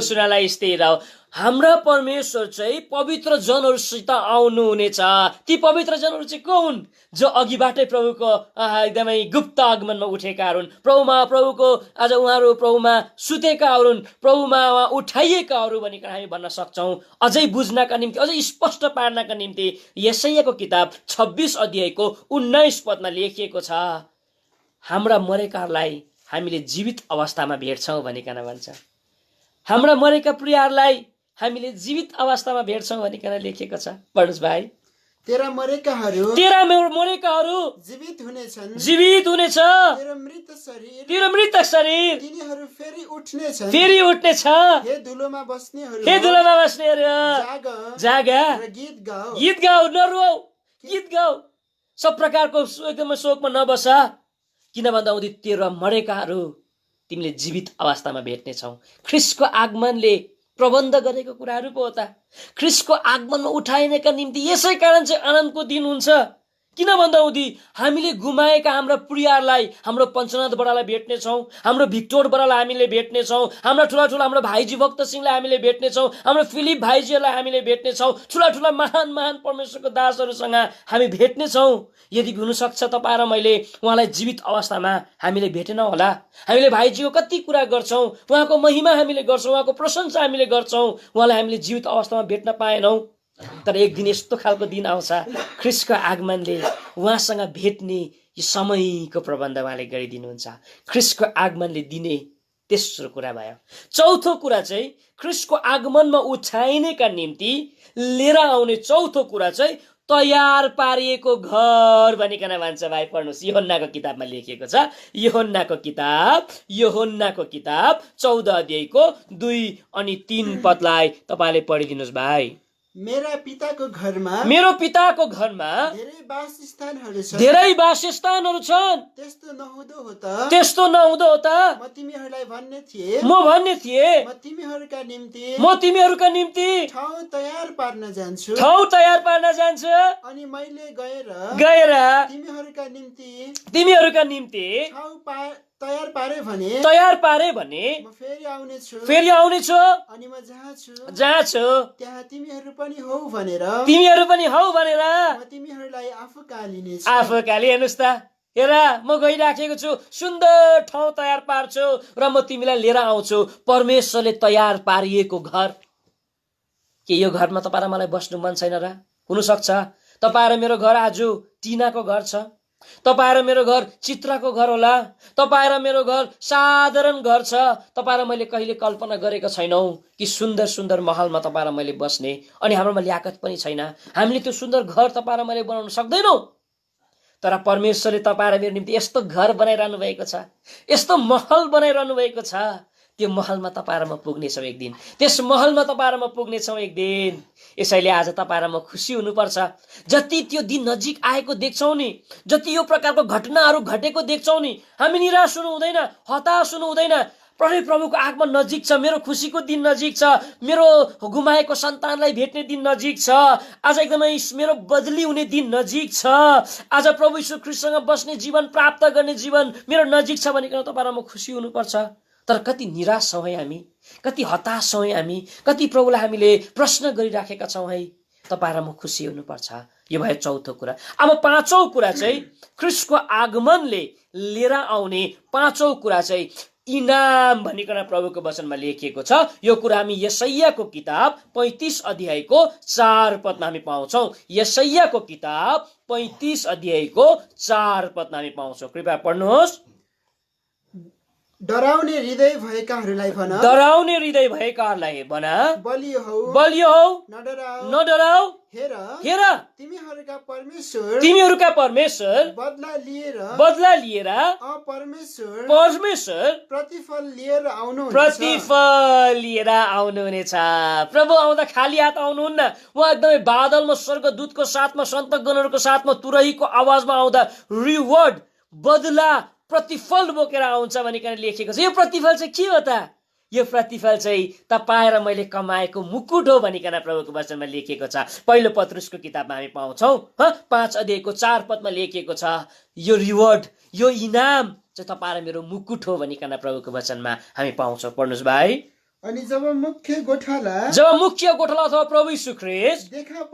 हुनलाई स्थिर हो। हाम्रा परमेश्वर चाहिँ पवित्र जनहरूसित आउनुहुनेछ। ती पवित्र जनहरू चाहिँ को हुन्? जो अघिबाटै प्रभुको एकदमै गुप्त आगमनमा उठेका हुन्, प्रभुको आज उहाँहरू प्रभुमा सुतेका हुन्, प्रभुमा उठाइएकाहरू भनिकन हामी भन्न सक्छौँ। अझै बुझ्नका निम्ति, अझै स्पष्ट पार्नका निम्ति यशायाको किताब 26 अध्यायको 19 पदमा लेखिएको छ, हाम्रा मरेकाहरूलाई हामीले जीवित अवस्थामा भेट्छौँ भनिकन भन्छ। हाम्रा मरेका प्रियहरूलाई हामीले जीवित अवस्थामा भेट्छौँ भनिकन लेखिएको छ। पढ्नुहोस् भाइ। तेरा मरेकाहरू जीवित हुनेछ, तेरो मृत शरीर तिनीहरू फेरि उठ्नेछ। हे धुलोमा बस्नेहरू जाग र गीत गाऊ, नरुवाऊ, गीत गाऊ, सब प्रकारको एकदमै शोकमा नबस। किन भन्दा उदी तेरो मरेकाहरू तिमीले जीवित अवस्थामा भेट्नेछौ। ख्रीष्टको आगमनले प्रबन्ध गरेको कुराहरू पो हो त। ख्रीष्टको आगमनमा उठाइनेका निम्ति यसै कारण चाहिँ आनन्दको दिन हुन्छ। किन भन्दा उदी हामीले गुमाएका हाम्रा प्रियहरूलाई, हाम्रो पञ्चनाथ बडालाई भेट्नेछौँ, हाम्रो भिक्टोर बडालाई हामीले भेट्नेछौँ, हाम्रा ठुला हाम्रो भाइजी भक्त सिंहलाई हामीले भेट्नेछौँ, हाम्रो फिलिप भाइजीहरूलाई हामीले भेट्नेछौँ, ठुला महान परमेश्वरको दासहरूसँग हामी भेट्नेछौँ। यदि हुनसक्छ तपाईँ र मैले उहाँलाई जीवित अवस्थामा हामीले भेटेनौँ होला। हामीले भाइजीको कति कुरा गर्छौँ, उहाँको महिमा हामीले गर्छौँ, उहाँको प्रशंसा हामीले गर्छौँ, उहाँलाई हामीले जीवित अवस्थामा भेट्न पाएनौँ। तर एक दिन यस्तो खालको दिन आउँछ, ख्रीष्टको आगमनले उहाँसँग भेट्ने यो समयको प्रबन्ध उहाँले गरिदिनुहुन्छ। ख्रीष्टको आगमनले दिने तेस्रो कुरा भयो। चौथो कुरा चाहिँ ख्रीष्टको आगमनमा उठाइनेका निम्ति लिएर आउने चौथो कुरा चाहिँ तयार पारिएको घर भनिकन भन्छ। भाइ पढ्नुहोस्, यूहन्नाको किताबमा लेखिएको छ। यूहन्नाको किताब 14 अध्यायको 2 अनि 3 पदलाई तपाईले पढिदिनुस् भाइ। मेरो पिताको घरमा मेरो पिताको घरमा धेरै वासस्थानहरू छन्, धेरै वासस्थानहरू छन्, त्यस्तो नहुँदो हो त त्यस्तो नहुँदो हो त म तिमीहरूलाई भन्ने थिएँ, म भन्ने थिएँ, म तिमीहरूका निम्ति ठाउँ तयार पार्न जान्छु, अनि मैले गएर तिमीहरूका निम्ति ठाउँ तयार पारे भने म फेरि आउनेछु, अनि म जहाँ छु त्यहाँ तिमीहरू पनि हौ भनेर म तिमीहरूलाई आफू कहाँ लिनेछु। हेर्नुहोस् त, हेर म गइराखेको छु, सुन्दर ठाउँ तयार पार्छु र म तिमीलाई लिएर आउँछु। परमेश्वरले तयार पारिएको घर। के यो घरमा तपाईँ र मलाई बस्नु मन छैन र? हुनसक्छ तपाईँ र मेरो घर आज टिनाको घर छ, तपाईँ र मेरो घर चित्रको घर होला, तपाईँ र मेरो घर साधारण घर छ। तपाईँ र मैले कहिले कल्पना गरेको छैनौँ कि सुन्दर सुन्दर महलमा तपाईँ र मैले बस्ने, अनि हाम्रोमा ल्याकत पनि छैन, हामीले त्यो सुन्दर घर तपाईँ र मैले बनाउन सक्दैनौँ। तर परमेश्वरले तपाईँ र मेरो निम्ति यस्तो घर बनाइरहनु भएको छ, यस्तो महल बनाइरहनु भएको छ। त्यो महलमा तपाईँ र म पुग्नेछौँ एक दिन, त्यस महलमा तपाईँ र म पुग्नेछौँ एक दिन। यसैले आज तपाईँ र म खुसी हुनुपर्छ। जति त्यो दिन नजिक आएको देख्छौँ नि, जति यो प्रकारको घटनाहरू घटेको देख्छौँ नि, हामी निराश हुनु हुँदैन, हताश हुनु हुँदैन। प्रभुको आगमन नजिक छ, मेरो खुसीको दिन नजिक छ, मेरो गुमाएको सन्तानलाई भेट्ने दिन नजिक छ, आज एकदमै मेरो बदली हुने दिन नजिक छ, आज प्रभु यीशु ख्रीष्टसँग बस्ने जीवन प्राप्त गर्ने जीवन मेरो नजिक छ भनिकन तपाईँ र म खुसी हुनुपर्छ। तर कति निराश छौँ है हामी, कति हताश छौँ है हामी, कति प्रभुलाई हामीले प्रश्न गरिराखेका छौँ है। तपाईँ र म खुसी हुनुपर्छ। यो भयो चौथो कुरा। अब पाँचौं कुरा चाहिँ ख्रीष्टको आगमनले लिएर आउने पाँचौं कुरा चाहिँ इनाम भनिकन प्रभुको वचनमा लेखिएको छ। यो कुरा हामी यशायाको किताब 35 अध्यायको 4 पदमा हामी पाउँछौँ। यशायाको किताब 35 अध्यायको 4 पदमा हामी पाउँछौँ। कृपया पढ्नुहोस्। डराउने हृदय भएकाहरूलाई भन, बलियो हौ, नडराऊ। हेर तिमीहरूका परमेश्वर बदला लिएर परमेश्वर प्रतिफल लिएर आउनुहुनेछ। प्रभु आउँदा खाली हात आउनुहुन्न। उहाँ एकदमै बादलमा स्वर्गदूतको साथमा सन्तगणहरूको साथमा तुरहीको आवाजमा आउँदा रिवार्ड, बदला, प्रतिफल बोकेर आउँछ भनिकन लेखिएको छ। यो प्रतिफल चाहिँ के हो त? यो प्रतिफल चाहिँ तपाईँ र मैले कमाएको मुकुट हो भनिकन प्रभुको वचनमा लेखिएको छ। पहिलो पत्रुसको किताबमा हामी पाउँछौँ 5 अध्यायको 4 पदमा लेखिएको छ, यो रिवार्ड, यो इनाम चाहिँ तपाईँ र मेरो मुकुट हो भनिकन प्रभुको वचनमा हामी पाउँछौँ। पढ्नुहोस् भाइ। अनि जब मुख्य गोठाला अथवा प्रभु यीशु ख्रीष्ट देखा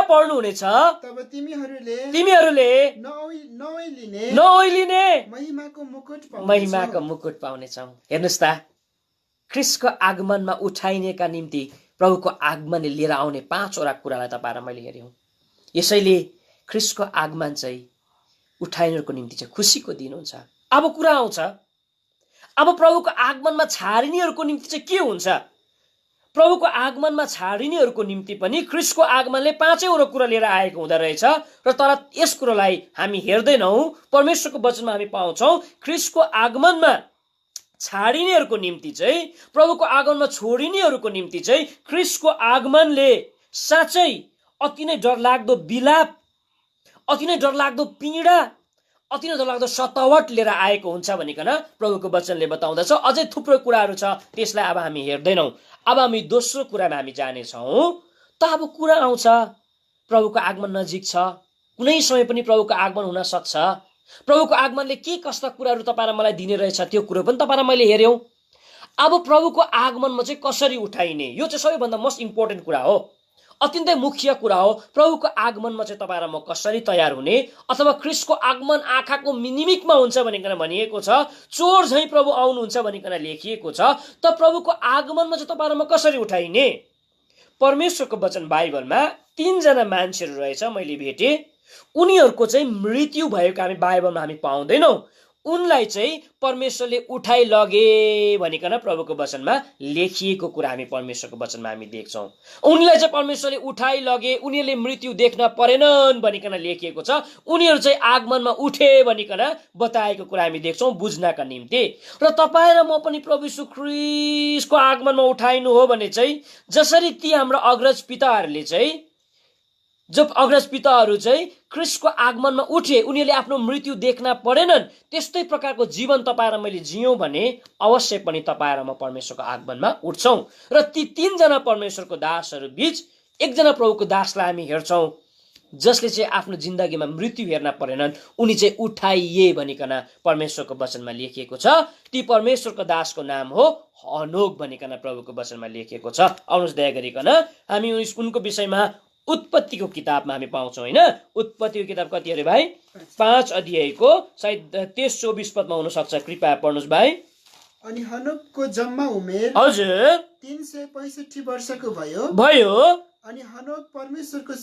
पर्नुहुनेछ, तब तिमीहरूले नओइलिने महिमाको मुकुट पाउनेछौ। हेर्नुहोस् त, ख्रीष्टको आगमनमा उठाइनेका निम्ति प्रभुको आगमनले लिएर आउने 5वटा कुरालाई तपाईँ र मैले हेऱ्यौँ। यसैले ख्रीष्टको आगमन चाहिँ उठाइनेहरूको निम्ति चाहिँ खुसीको दिन हुन्छ। अब कुरा आउँछ, अब प्रभुको आगमनमा छाडिनेहरूको निम्ति चाहिँ के हुन्छ? प्रभुको आगमनमा छाडिनेहरूको निम्ति पनि ख्रीष्टको आगमनले 5वटा कुरा लिएर आएको हुँदो रहेछ। र तर यस कुरालाई हामी हेर्दैनौँ। परमेश्वरको वचनमा हामी पाउँछौँ ख्रीष्टको आगमनमा छाडिनेहरूको निम्ति चाहिँ, प्रभुको आगमनमा छोडिनेहरूको निम्ति चाहिँ ख्रीष्टको आगमनले साँच्चै अति नै डरलाग्दो बिलाप, अति नै डरलाग्दो पीडा, अति नै डरलाग्दो सतावट लिएर आएको हुन्छ भनिकन प्रभुको वचनले बताउँदछ। अझै थुप्रो कुराहरू छ, त्यसलाई अब हामी हेर्दैनौँ। अब हामी दोस्रो कुरामा हामी जानेछौँ। त अब कुरा आउँछ, प्रभुको आगमन नजिक छ, कुनै समय पनि प्रभुको आगमन हुन सक्छ। प्रभुको आगमनले के कस्ता कुराहरू तपाईँ र मलाई दिने रहेछ, त्यो कुरो पनि तपाईँ र मैले हेऱ्यौँ। अब प्रभुको आगमनमा चाहिँ कसरी उठाइने, यो चाहिँ सबैभन्दा मोस्ट इम्पोर्टेन्ट कुरा हो, अत्यन्तै मुख्य कुरा हो। प्रभुको आगमनमा चाहिँ तपाईँ र म कसरी तयार हुने, अथवा ख्रीष्टको आगमन आँखाको निमिकमा हुन्छ भनिकन भनिएको छ, चोर झैँ प्रभु आउनुहुन्छ भनिकन लेखिएको छ। त प्रभुको आगमनमा चाहिँ तपाईँ र म कसरी उठाइने? परमेश्वरको वचन बाइबलमा 3 जना मान्छेहरू रहेछ, मैले भेटेँ। उनीहरूको चाहिँ मृत्यु भएको हामी बाइबलमा हामी पाउँदैनौँ। उनलाई चाहिँ परमेश्वरले उठाइ लगे भनिकन प्रभुको वचनमा लेखिएको कुरा हामी परमेश्वरको वचनमा हामी देख्छौँ। उनलाई चाहिँ परमेश्वरले उठाइ लगे, उनीहरूले मृत्यु देख्न परेनन् भनिकन लेखिएको छ। उनीहरू चाहिँ आगमनमा उठे भनिकन बताएको कुरा हामी देख्छौँ बुझ्नका निम्ति। र तपाईँ र म पनि प्रभु यीशु ख्रीष्टको आगमनमा उठाइनु हो भने चाहिँ जसरी ती हाम्रा अग्रज पिताहरूले चाहिँ ख्रीष्टको आगमनमा उठे, उनीहरूले आफ्नो मृत्यु देख्न परेनन्, त्यस्तै प्रकारको जीवन तपाईँ र मैले जियौँ भने अवश्य पनि तपाईँ र म परमेश्वरको आगमनमा उठ्छौँ। र ती तीनजना परमेश्वरको दासहरू बीच एकजना प्रभुको दासलाई हामी हेर्छौँ जसले चाहिँ आफ्नो जिन्दगीमा मृत्यु हेर्न परेनन्, उनी चाहिँ उठाइए भनिकन परमेश्वरको वचनमा लेखिएको छ। ती परमेश्वरको दासको नाम हो हनोक भनिकन प्रभुको वचनमा लेखिएको छ। आउनुहोस् दया गरिकन हामी उनको विषयमा उत्पत्तिको किताबमा हामी पाउँछौँ होइन। उत्पत्तिको किताब कति अरे भाइ? 5 अध्यायको सायद 23-24 पदमा हुन सक्छ, कृपया पढ्नुहोस् भाइ। अनि हनोकको जम्मा उमेर हजुर 365 वर्षको भयो। अनि हनोक परमेश्वरको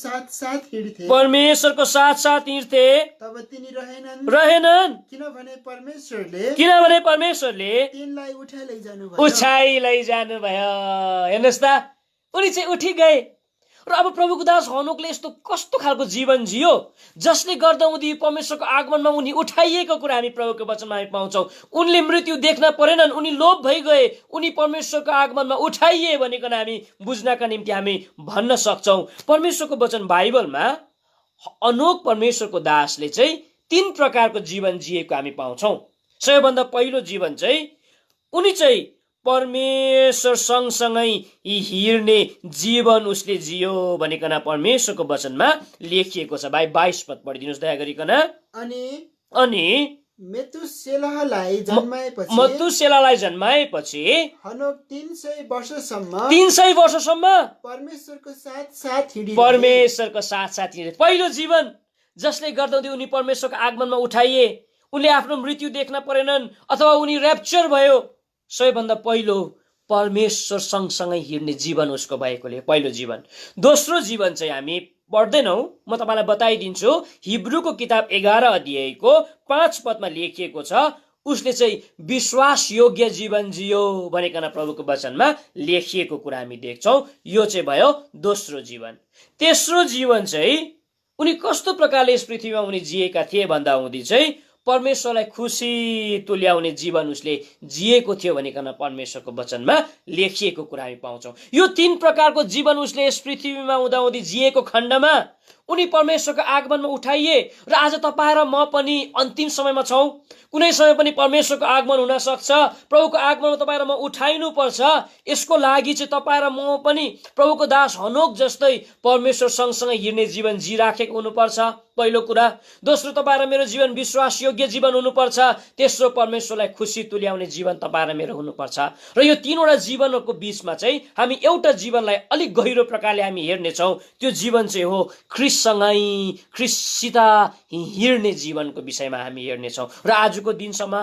साथ हिँड्थे। तब तिनी रहेनन् किनभने परमेश्वरले तिनलाई उठाइ लैजानु भयो। हेर्नुहोस् त, उनी चाहिँ उठी गए। र अब प्रभुको दास हनोकले यस्तो कस्तो खालको जीवन जियो जसले गर्दा उनी परमेश्वरको आगमनमा उनी उठाइएको कुरा हामी प्रभुको वचनमा हामी पाउँछौँ। उनले मृत्यु देख्न परेनन्, उनी लोप भइ गए, उनी परमेश्वरको आगमनमा उठाइए भनिकन हामी बुझ्नका निम्ति हामी भन्न सक्छौँ। परमेश्वरको वचन बाइबलमा हनोक परमेश्वरको दासले चाहिँ 3 प्रकारको जीवन जिएको हामी पाउँछौँ। सबैभन्दा पहिलो जीवन चाहिँ उनी चाहिँ परमेश्वर सँगसँगै हिँड्ने जीवन उसले जियो भनिकन परमेश्वरको वचनमा लेखिएको छ। भाइ 22 पद पढिदिनुहोस् दया गरिकन। अनि मेतुसेलालाई जन्माएपछि हनोक 300 वर्षसम्म परमेश्वरको साथ हिँडे। पहिलो जीवन जसले गर्दा उनी परमेश्वरको आगमनमा उठाइए, उनले आफ्नो मृत्यु देख्न परेनन् अथवा उनी र्याप्चर भयो। सबैभन्दा पहिलो परमेश्वर सँगसँगै हिँड्ने जीवन उसको भएकोले पहिलो जीवन। दोस्रो जीवन चाहिँ हामी पढ्दैनौँ, म तपाईँलाई बताइदिन्छु। हिब्रूको किताब 11 अध्यायको 5 पदमा लेखिएको छ, उसले चाहिँ विश्वास योग्य जीवन जियो भनिकन प्रभुको वचनमा लेखिएको कुरा हामी देख्छौँ। यो चाहिँ भयो दोस्रो जीवन। तेस्रो जीवन चाहिँ उनी कस्तो प्रकारले यस पृथ्वीमा उनी जिएका थिए भन्दा हुँदी चाहिँ परमेश्वरलाई खुसी तुल्याउने जीवन उसले जिएको थियो भनिकन परमेश्वरको वचनमा लेखिएको कुरा हामी पाउँछौँ। यो 3 प्रकारको जीवन उसले यस पृथ्वीमा हुँदाहुँदी जिएको खण्डमा उनी परमेश्वरको आगमनमा उठाइए। र आज तपाईँ र म पनि अन्तिम समयमा छौँ। कुनै समय पनि परमेश्वरको आगमन हुन सक्छ। प्रभुको आगमनमा तपाईँ र म उठाइनु पर्छ। यसको लागि चाहिँ तपाईँ र म पनि प्रभुको दास हनोक जस्तै परमेश्वर सँगसँगै हिँड्ने जीवन जिराखेको हुनुपर्छ, पहिलो कुरा। दोस्रो, तपाईँ र मेरो जीवन विश्वास योग्य जीवन हुनुपर्छ। तेस्रो, परमेश्वरलाई खुसी तुल्याउने जीवन तपाईँ र मेरो हुनुपर्छ। र यो 3वटा जीवनहरूको बीचमा चाहिँ हामी एउटा जीवनलाई अलिक गहिरो प्रकारले हामी हेर्नेछौँ। त्यो जीवन चाहिँ हो ख्रीष्टसित हिँड्ने जीवनको विषयमा हामी हेर्नेछौँ। र आजको दिनसम्म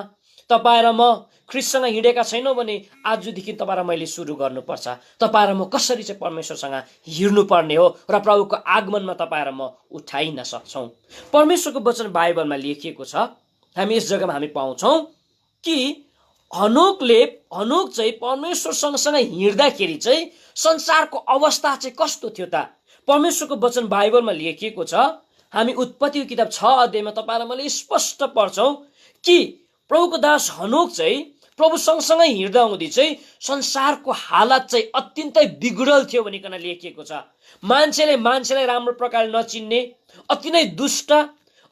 तपाईँ र म ख्रीष्टसँग हिँडेका छैनौँ भने आजदेखि तपाईँ र मैले सुरु गर्नुपर्छ। तपाईँ र म कसरी चाहिँ परमेश्वरसँग हिँड्नुपर्ने हो र प्रभुको आगमनमा तपाईँ र म उठाइन सक्छौँ। परमेश्वरको वचन बाइबलमा लेखिएको छ। हामी यस जग्गामा हामी पाउँछौँ कि हनोक चाहिँ परमेश्वर सँगसँगै हिँड्दाखेरि चाहिँ संसारको अवस्था चाहिँ कस्तो थियो त? परमेश्वरको वचन बाइबलमा लेखिएको छ। हामी उत्पत्तिको किताब 6 अध्यायमा तपाईँ र मैले स्पष्ट पढ्छौँ कि प्रभुको दास हनोक चाहिँ प्रभु सँगसँगै हिँड्दा हुँदी चाहिँ संसारको हालत चाहिँ अत्यन्तै बिगडल थियो भनिकन लेखिएको छ। मान्छेलाई राम्रो प्रकारले नचिन्ने, अति नै दुष्ट,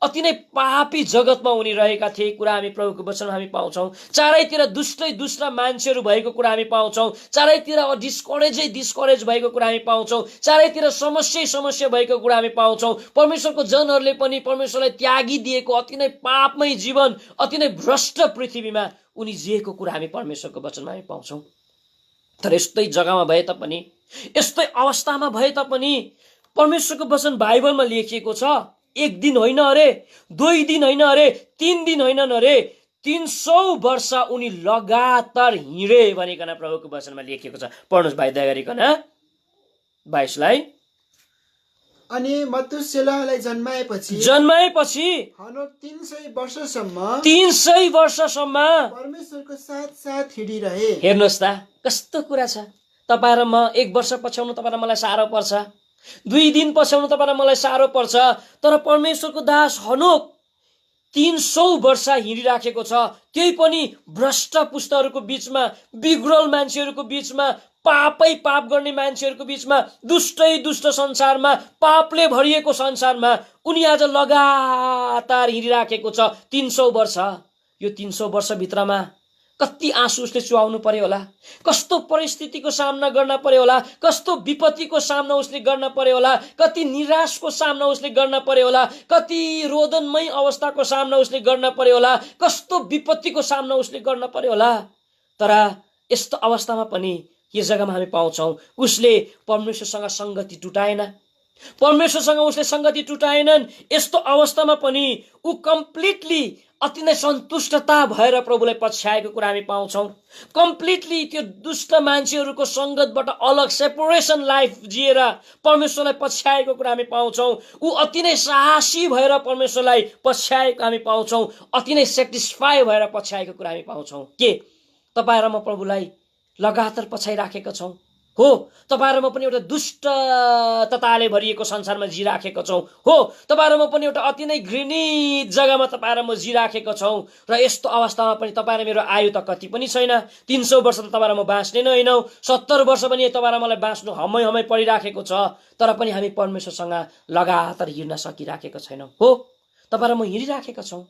अति नै पापी जगतमा उनी रहेका थिए कुरा हामी प्रभुको वचनमा हामी पाउँछौँ। चारैतिर दुष्ट मान्छेहरू भएको कुरा हामी पाउँछौँ। चारैतिर डिस्करेज भएको कुरा हामी पाउँछौँ। चारैतिर समस्या भएको कुरा हामी पाउँछौँ। परमेश्वरको जनहरूले पनि परमेश्वरलाई त्यागी दिएको अति नै पापमय जीवन, अति नै भ्रष्ट पृथ्वीमा उनी जिएको कुरा हामी परमेश्वरको वचनमा हामी पाउँछौँ। तर यस्तै जग्गामा भए तापनि, यस्तै अवस्थामा भए तापनि परमेश्वरको वचन बाइबलमा लेखिएको छ, 1 दिन होइन अरे, 2 दिन होइन अरे, 3 दिन होइन अरे, 300 वर्ष उनी लगातार हिँडे भनिकन प्रभुको वचनमा लेखिएको छ। पढ्नुहोस् भाइ दया गरिकन 22 लाई। अनि मतुसेलहलाई जन्माएपछि हनोक 300 वर्षसम्म 300 वर्षसम्म परमेश्वरको साथ हिँडिरहे। हेर्नुहोस् त कस्तो कुरा छ। तपाईँ र म 1 वर्ष पछ्याउनु तपाईँ र मलाई साह्रो पर्छ, 2 दिन पछ्याउनु तपाईँ र मलाई साह्रो पर्छ, तर परमेश्वरको दास हनोक 300 वर्ष हिँडिराखेको छ। त्यही पनि भ्रष्ट पुस्तहरूको बीचमा, बिग्रल मान्छेहरूको बीचमा, पापै पाप गर्ने मान्छेहरूको बीचमा, दुष्टै दुष्ट संसारमा, पापले भरिएको संसारमा उनी आज लगातार हिँडिराखेको छ 300 वर्ष। यो 300 वर्षभित्रमा कति आँसु उसले चुहाउनु पर्यो होला, कस्तो परिस्थितिको सामना गर्न पर्यो होला, कस्तो विपत्तिको सामना उसले गर्न पर्यो होला, कति निराशको सामना उसले गर्न पर्यो होला, कति रोदनमय अवस्थाको सामना उसले गर्न पर्यो होला, कस्तो विपत्तिको सामना उसले गर्न पर्यो होला। तर यस्तो अवस्थामा पनि यो जग्गामा हामी पाउँछौँ उसले परमेश्वरसँग संगति टुटाएन, परमेश्वरसँग उसले संगति टुटाएनन्। यस्तो अवस्थामा पनि ऊ कम्प्लिटली अति नै सन्तुष्टता भएर प्रभुलाई पछ्याएको कुरा हामी पाउँछौँ। कम्प्लिटली त्यो दुष्ट मान्छेहरूको सङ्गतबाट अलग सेपरेसन लाइफ जिएर परमेश्वरलाई पछ्याएको कुरा हामी पाउँछौँ। ऊ अति नै साहसी भएर परमेश्वरलाई पछ्याएको हामी पाउँछौँ, अति नै सेटिस्फाई भएर पछ्याएको कुरा हामी पाउँछौँ। के तपाईँ र म प्रभुलाई लगातार पछ्याइराखेका छौँ? हो, तपाईँ र म पनि एउटा दुष्टताले भरिएको संसारमा जिराखेका छौँ। हो, तपाईँ र म पनि एउटा अति नै घृणित जग्गामा तपाईँ र म जिराखेका छौँ। र यस्तो अवस्थामा पनि तपाईँ र मेरो आयु त कति पनि छैन, 300 वर्ष त तपाईँ र म बाँच्ने नै होइनौँ, 70 वर्ष पनि तपाईँ र मलाई बाँच्नु हमै परिराखेको छ, तर पनि हामी परमेश्वरसँग लगातार हिँड्न सकिराखेका छैनौँ। हो, तपाईँ र म हिँडिराखेका छौँ,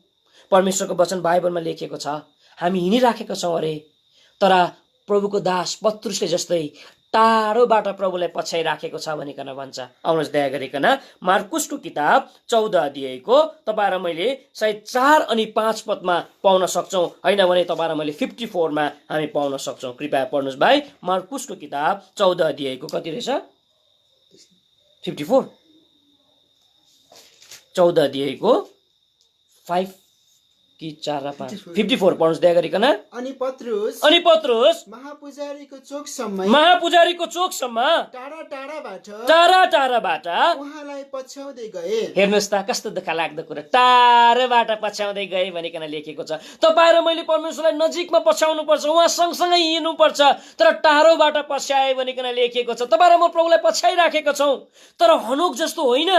परमेश्वरको वचन बाइबलमा लेखिएको छ, हामी हिँडिराखेका छौँ अरे। तर प्रभुको दास पत्रुसले जस्तै टाढोबाट प्रभुलाई पछ्याइराखेको छ भनिकन भन्छ। आउनुहोस् दया गरिकन मार्कुसको किताब 14 अध्यायको तपाईँ र मैले सायद 4 अनि 5 पदमा पाउन सक्छौँ, होइन भने तपाईँ र मैले 54 मा हामी पाउन सक्छौँ। कृपया पढ्नुहोस् भाइ, मार्कुसको किताब 14 अध्यायको कति रहेछ? 54, 14 अध्यायको 5 कि 4 र 5, 54 पढ्नुहोस् दया गरिकन। अनि पत्रुस महापुजारीको चोकसम्म टाढाबाट उहाँलाई पछ्याउँदै गए। हेर्नुहोस् त कस्तो दुःख लाग्दो कुरा, टाढाबाट पछ्याउँदै गए भनिकन लेखेको छ। तपाईँ र मैले परमेश्वरलाई नजिकमा पछ्याउनु पर्छ, उहाँ सँगसँगै हिँड्नु पर्छ, तर टाढोबाट पछ्याए भनिकन लेखेको छ। तपाईँ र म प्रभुलाई पछ्याइराखेका छौँ, तर हनोक जस्तो होइन।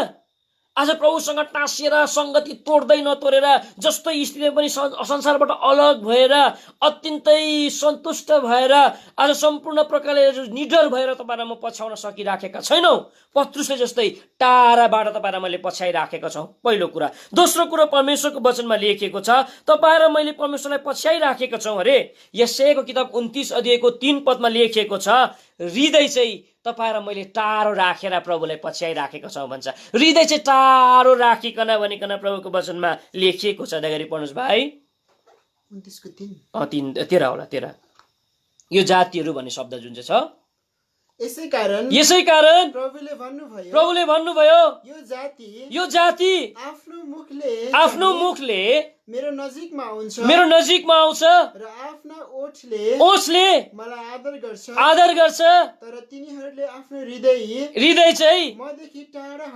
आज प्रभुसँग टाँसिएर संगति तोड्दै नतोडेर जस्तो स्थितिमा पनि संसारबाट अलग भएर अत्यन्तै सन्तुष्ट भएर आज सम्पूर्ण प्रकारले निडर भएर तपाईँ र म पछ्याउन सकिराखेका छैनौँ। पत्रुसले जस्तै टाढाबाट तपाईँ र मैले पछ्याइराखेका छौँ, पहिलो कुरा। दोस्रो कुरो परमेश्वरको वचनमा लेखिएको छ, तपाईँ र मैले परमेश्वरलाई पछ्याइराखेका छौँ अरे। यशायाको किताब 29 अध्यायको 3 पदमा लेखिएको छ, हृदय चाहिँ तपाईँ र मैले टाढो राखेर प्रभुलाई पछ्याइराखेका छौँ भन्छ। हृदय चाहिँ टाढो राखिकन भनिकन प्रभुको वचनमा लेखिएको छ। दगरी पढ्नुहोस् भाइ, 13 होला, 13। यो जातिहरू भन्ने शब्द जुन चाहिँ छ, यसै कारण प्रभुले भन्नुभयो यो जाति आफ्नो मुखले मेरो नजिकमा आउँछ र आफ्ना ओठले मलाई आदर गर्छ, तर तिनीहरूले आफ्नो हृदय चाहिँ मदेखि टाढो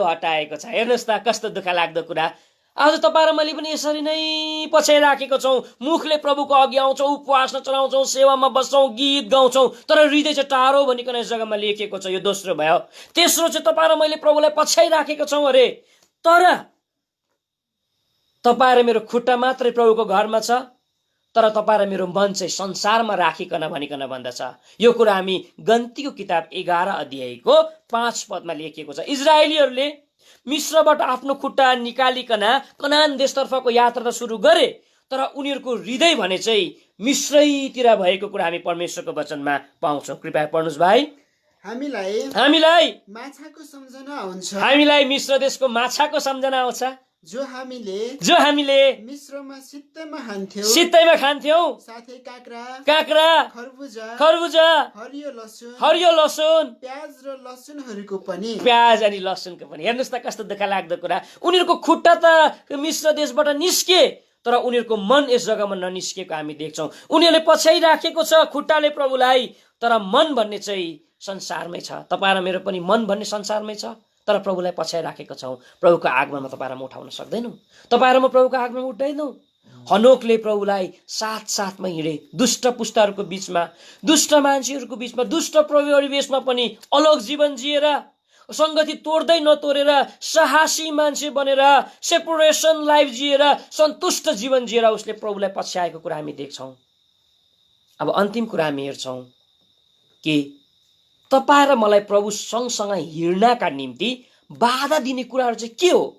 हटाएको छ। हेर्नुहोस् त कस्तो दुःख लाग्दो कुरा। आज तपाईँ र मैले पनि यसरी नै पछ्याइराखेको छौँ। मुखले प्रभुको अघि आउँछौँ, उपवास चलाउँछौँ, सेवामा बस्छौँ, गीत गाउँछौँ, तर हृदय चाहिँ टाढो भनिकन यस जग्गामा लेखिएको छ। यो दोस्रो भयो। तेस्रो चाहिँ तपाईँ र मैले प्रभुलाई पछ्याइराखेका छौँ अरे, तर तपाईँ र मेरो खुट्टा मात्रै प्रभुको घरमा छ, तर तपाईँ र मेरो मन चाहिँ संसारमा राखिकन भनिकन भन्दछ। यो कुरा हामी गन्तीको किताब 11 अध्यायको 5 पदमा लेखिएको छ। इजरायलीहरूले मिश्रबाट आफ्नो खुट्टा निकालिकन कनान देशतर्फको यात्रा त सुरु गरे, तर उनीहरूको हृदय भने चाहिँ मिश्रैतिर भएको कुरा हामी परमेश्वरको वचनमा पाउँछौँ। कृपया पढ्नुहोस् भाइ। हामीलाई माछाको सम्झना आउँछ, हामीलाई मिश्र देशको माछाको सम्झना आउँछ, जो हामीले मिश्रमा सित्तैमा खान्थ्यौं, साथै काँक्रा, खरबुजा, हरियो लसुन, प्याज अनि लसुनको पनि। हेर्नुहोस् त कस्तो दुःख लाग्दो कुरा। उनीहरूको खुट्टा त मिश्र देशबाट निस्के, तर उनीहरूको मन यस जग्गामा ननिस्केको हामी देख्छौँ। उनीहरूले पछ्याइराखेको छ खुट्टाले प्रभुलाई, तर मन भन्ने चाहिँ संसारमै छ। तपाईँ र मेरो पनि मन भन्ने संसारमै छ, तर प्रभुलाई पछ्याइराखेका छौँ। प्रभुको आगमनमा तपाईँ र म उठाउन सक्दैनौँ, तपाईँ र म प्रभुको आगमनमा उठ्दैनौँ। हनोकले प्रभुलाई साथमा हिँडे, दुष्ट पुस्ताहरूको बिचमा, दुष्ट मान्छेहरूको बिचमा, दुष्ट परिवेशमा पनि अलग जीवन जिएर, संगति तोड्दै नतोडेर, साहसी मान्छे बनेर, सेपरेसन लाइफ जिएर, सन्तुष्ट जीवन जिएर उसले प्रभुलाई पछ्याएको कुरा हामी देख्छौँ। अब अन्तिम कुरा हामी हेर्छौँ कि तपाईँ र मलाई प्रभु सँगसँग हिँड्नका निम्ति बाधा दिने कुराहरू चाहिँ के हो,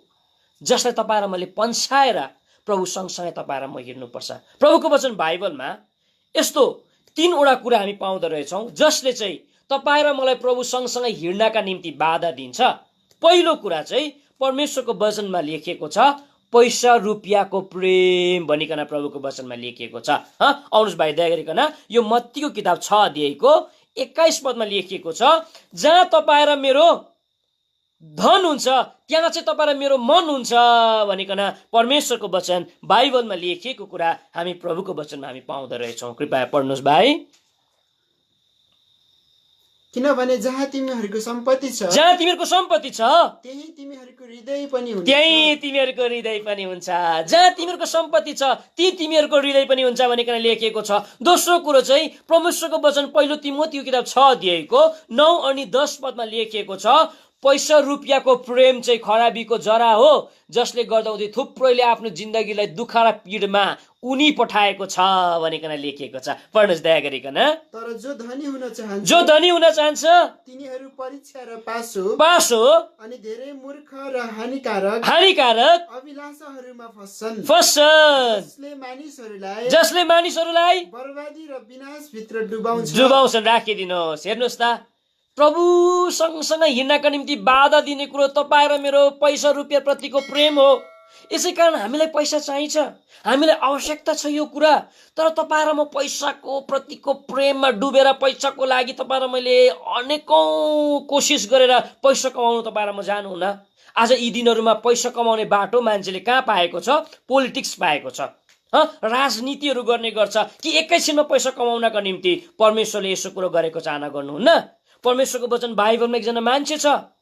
जसलाई तपाईँ र मैले पन्छाएर प्रभु सँगसँगै तपाईँ र म हिँड्नुपर्छ। प्रभुको वचन बाइबलमा यस्तो 3वटा कुरा हामी पाउँदो रहेछौँ जसले चाहिँ तपाईँ र मलाई प्रभु सँगसँगै हिँड्नका निम्ति बाधा दिन्छ। पहिलो कुरा चाहिँ परमेश्वरको वचनमा लेखिएको छ, पैसा रुपियाँको प्रेम भनिकन प्रभुको वचनमा लेखिएको छ। आउनुहोस् भाइ दया गरिकन यो मत्तीको किताब 6 अध्यायको 21 पदमा लेखिएको छ, जहाँ तपाईँ र मेरो धन हुन्छ त्यहाँ चाहिँ तपाईँ र मेरो मन हुन्छ भनिकन परमेश्वरको वचन बाइबलमा लेखिएको कुरा हामी प्रभुको वचनमा हामी पाउँदो रहेछौँ। कृपया पढ्नुहोस् भाइ। किनभने जहाँ तिमीहरूको सम्पत्ति छ, त्यही तिमीहरूको हृदय पनि हुन्छ। जहाँ तिमीहरूको सम्पत्ति छ ती तिमीहरूको हृदय पनि हुन्छ भनिकन लेखिएको छ। दोस्रो कुरो चाहिँ परमेश्वरको वचन पहिलो तिमोथीको किताब 6 अध्यायको 9 अनि 10 पदमा लेखिएको छ, पैसा रुपियाँको प्रेम चाहिँ खराबीको जरा हो, जसले गर्दा थुप्रैले आफ्नो जिन्दगीलाई दुःख र पीडमा उनी पठाएको छ भनिकन लेखिएको छ। पढ्नुहोस् दया गरिकन। तर जो धनी हुन चाहन्छ तिनीहरू परीक्षा र पास हो अनि धेरै मूर्ख र हानिकारक अभिलाषाहरूमा फस्छन्, जसले मानिसहरूलाई बर्बादी र विनाश भित्र डुबाउँछन्। राखिदिनुहोस्। हेर्नुहोस् त, प्रभु सँगसँगै हिँड्नका निम्ति बाधा दिने कुरो तपाईँ र मेरो पैसा रुपियाँ प्रतिको प्रेम हो। यसै कारण हामीलाई पैसा चाहिन्छ, हामीलाई आवश्यकता छ यो कुरा। तर तपाईँ र म पैसाको प्रतिको प्रेममा डुबेर पैसाको लागि तपाईँ र मैले अनेकौं कोसिस गरेर पैसा कमाउनु तपाईँ र म जानुहुन्न। आज यी दिनहरूमा पैसा कमाउने बाटो मान्छेले कहाँ पाएको छ? पोलिटिक्स पाएको छ, राजनीतिहरू गर्ने गर्छ कि एकैछिनमा पैसा कमाउनका निम्ति। परमेश्वरले यसो कुरो गरेको चाहना गर्नुहुन्न। परमेश्वरको वचन बाइबलमा एकजना मान्छे छ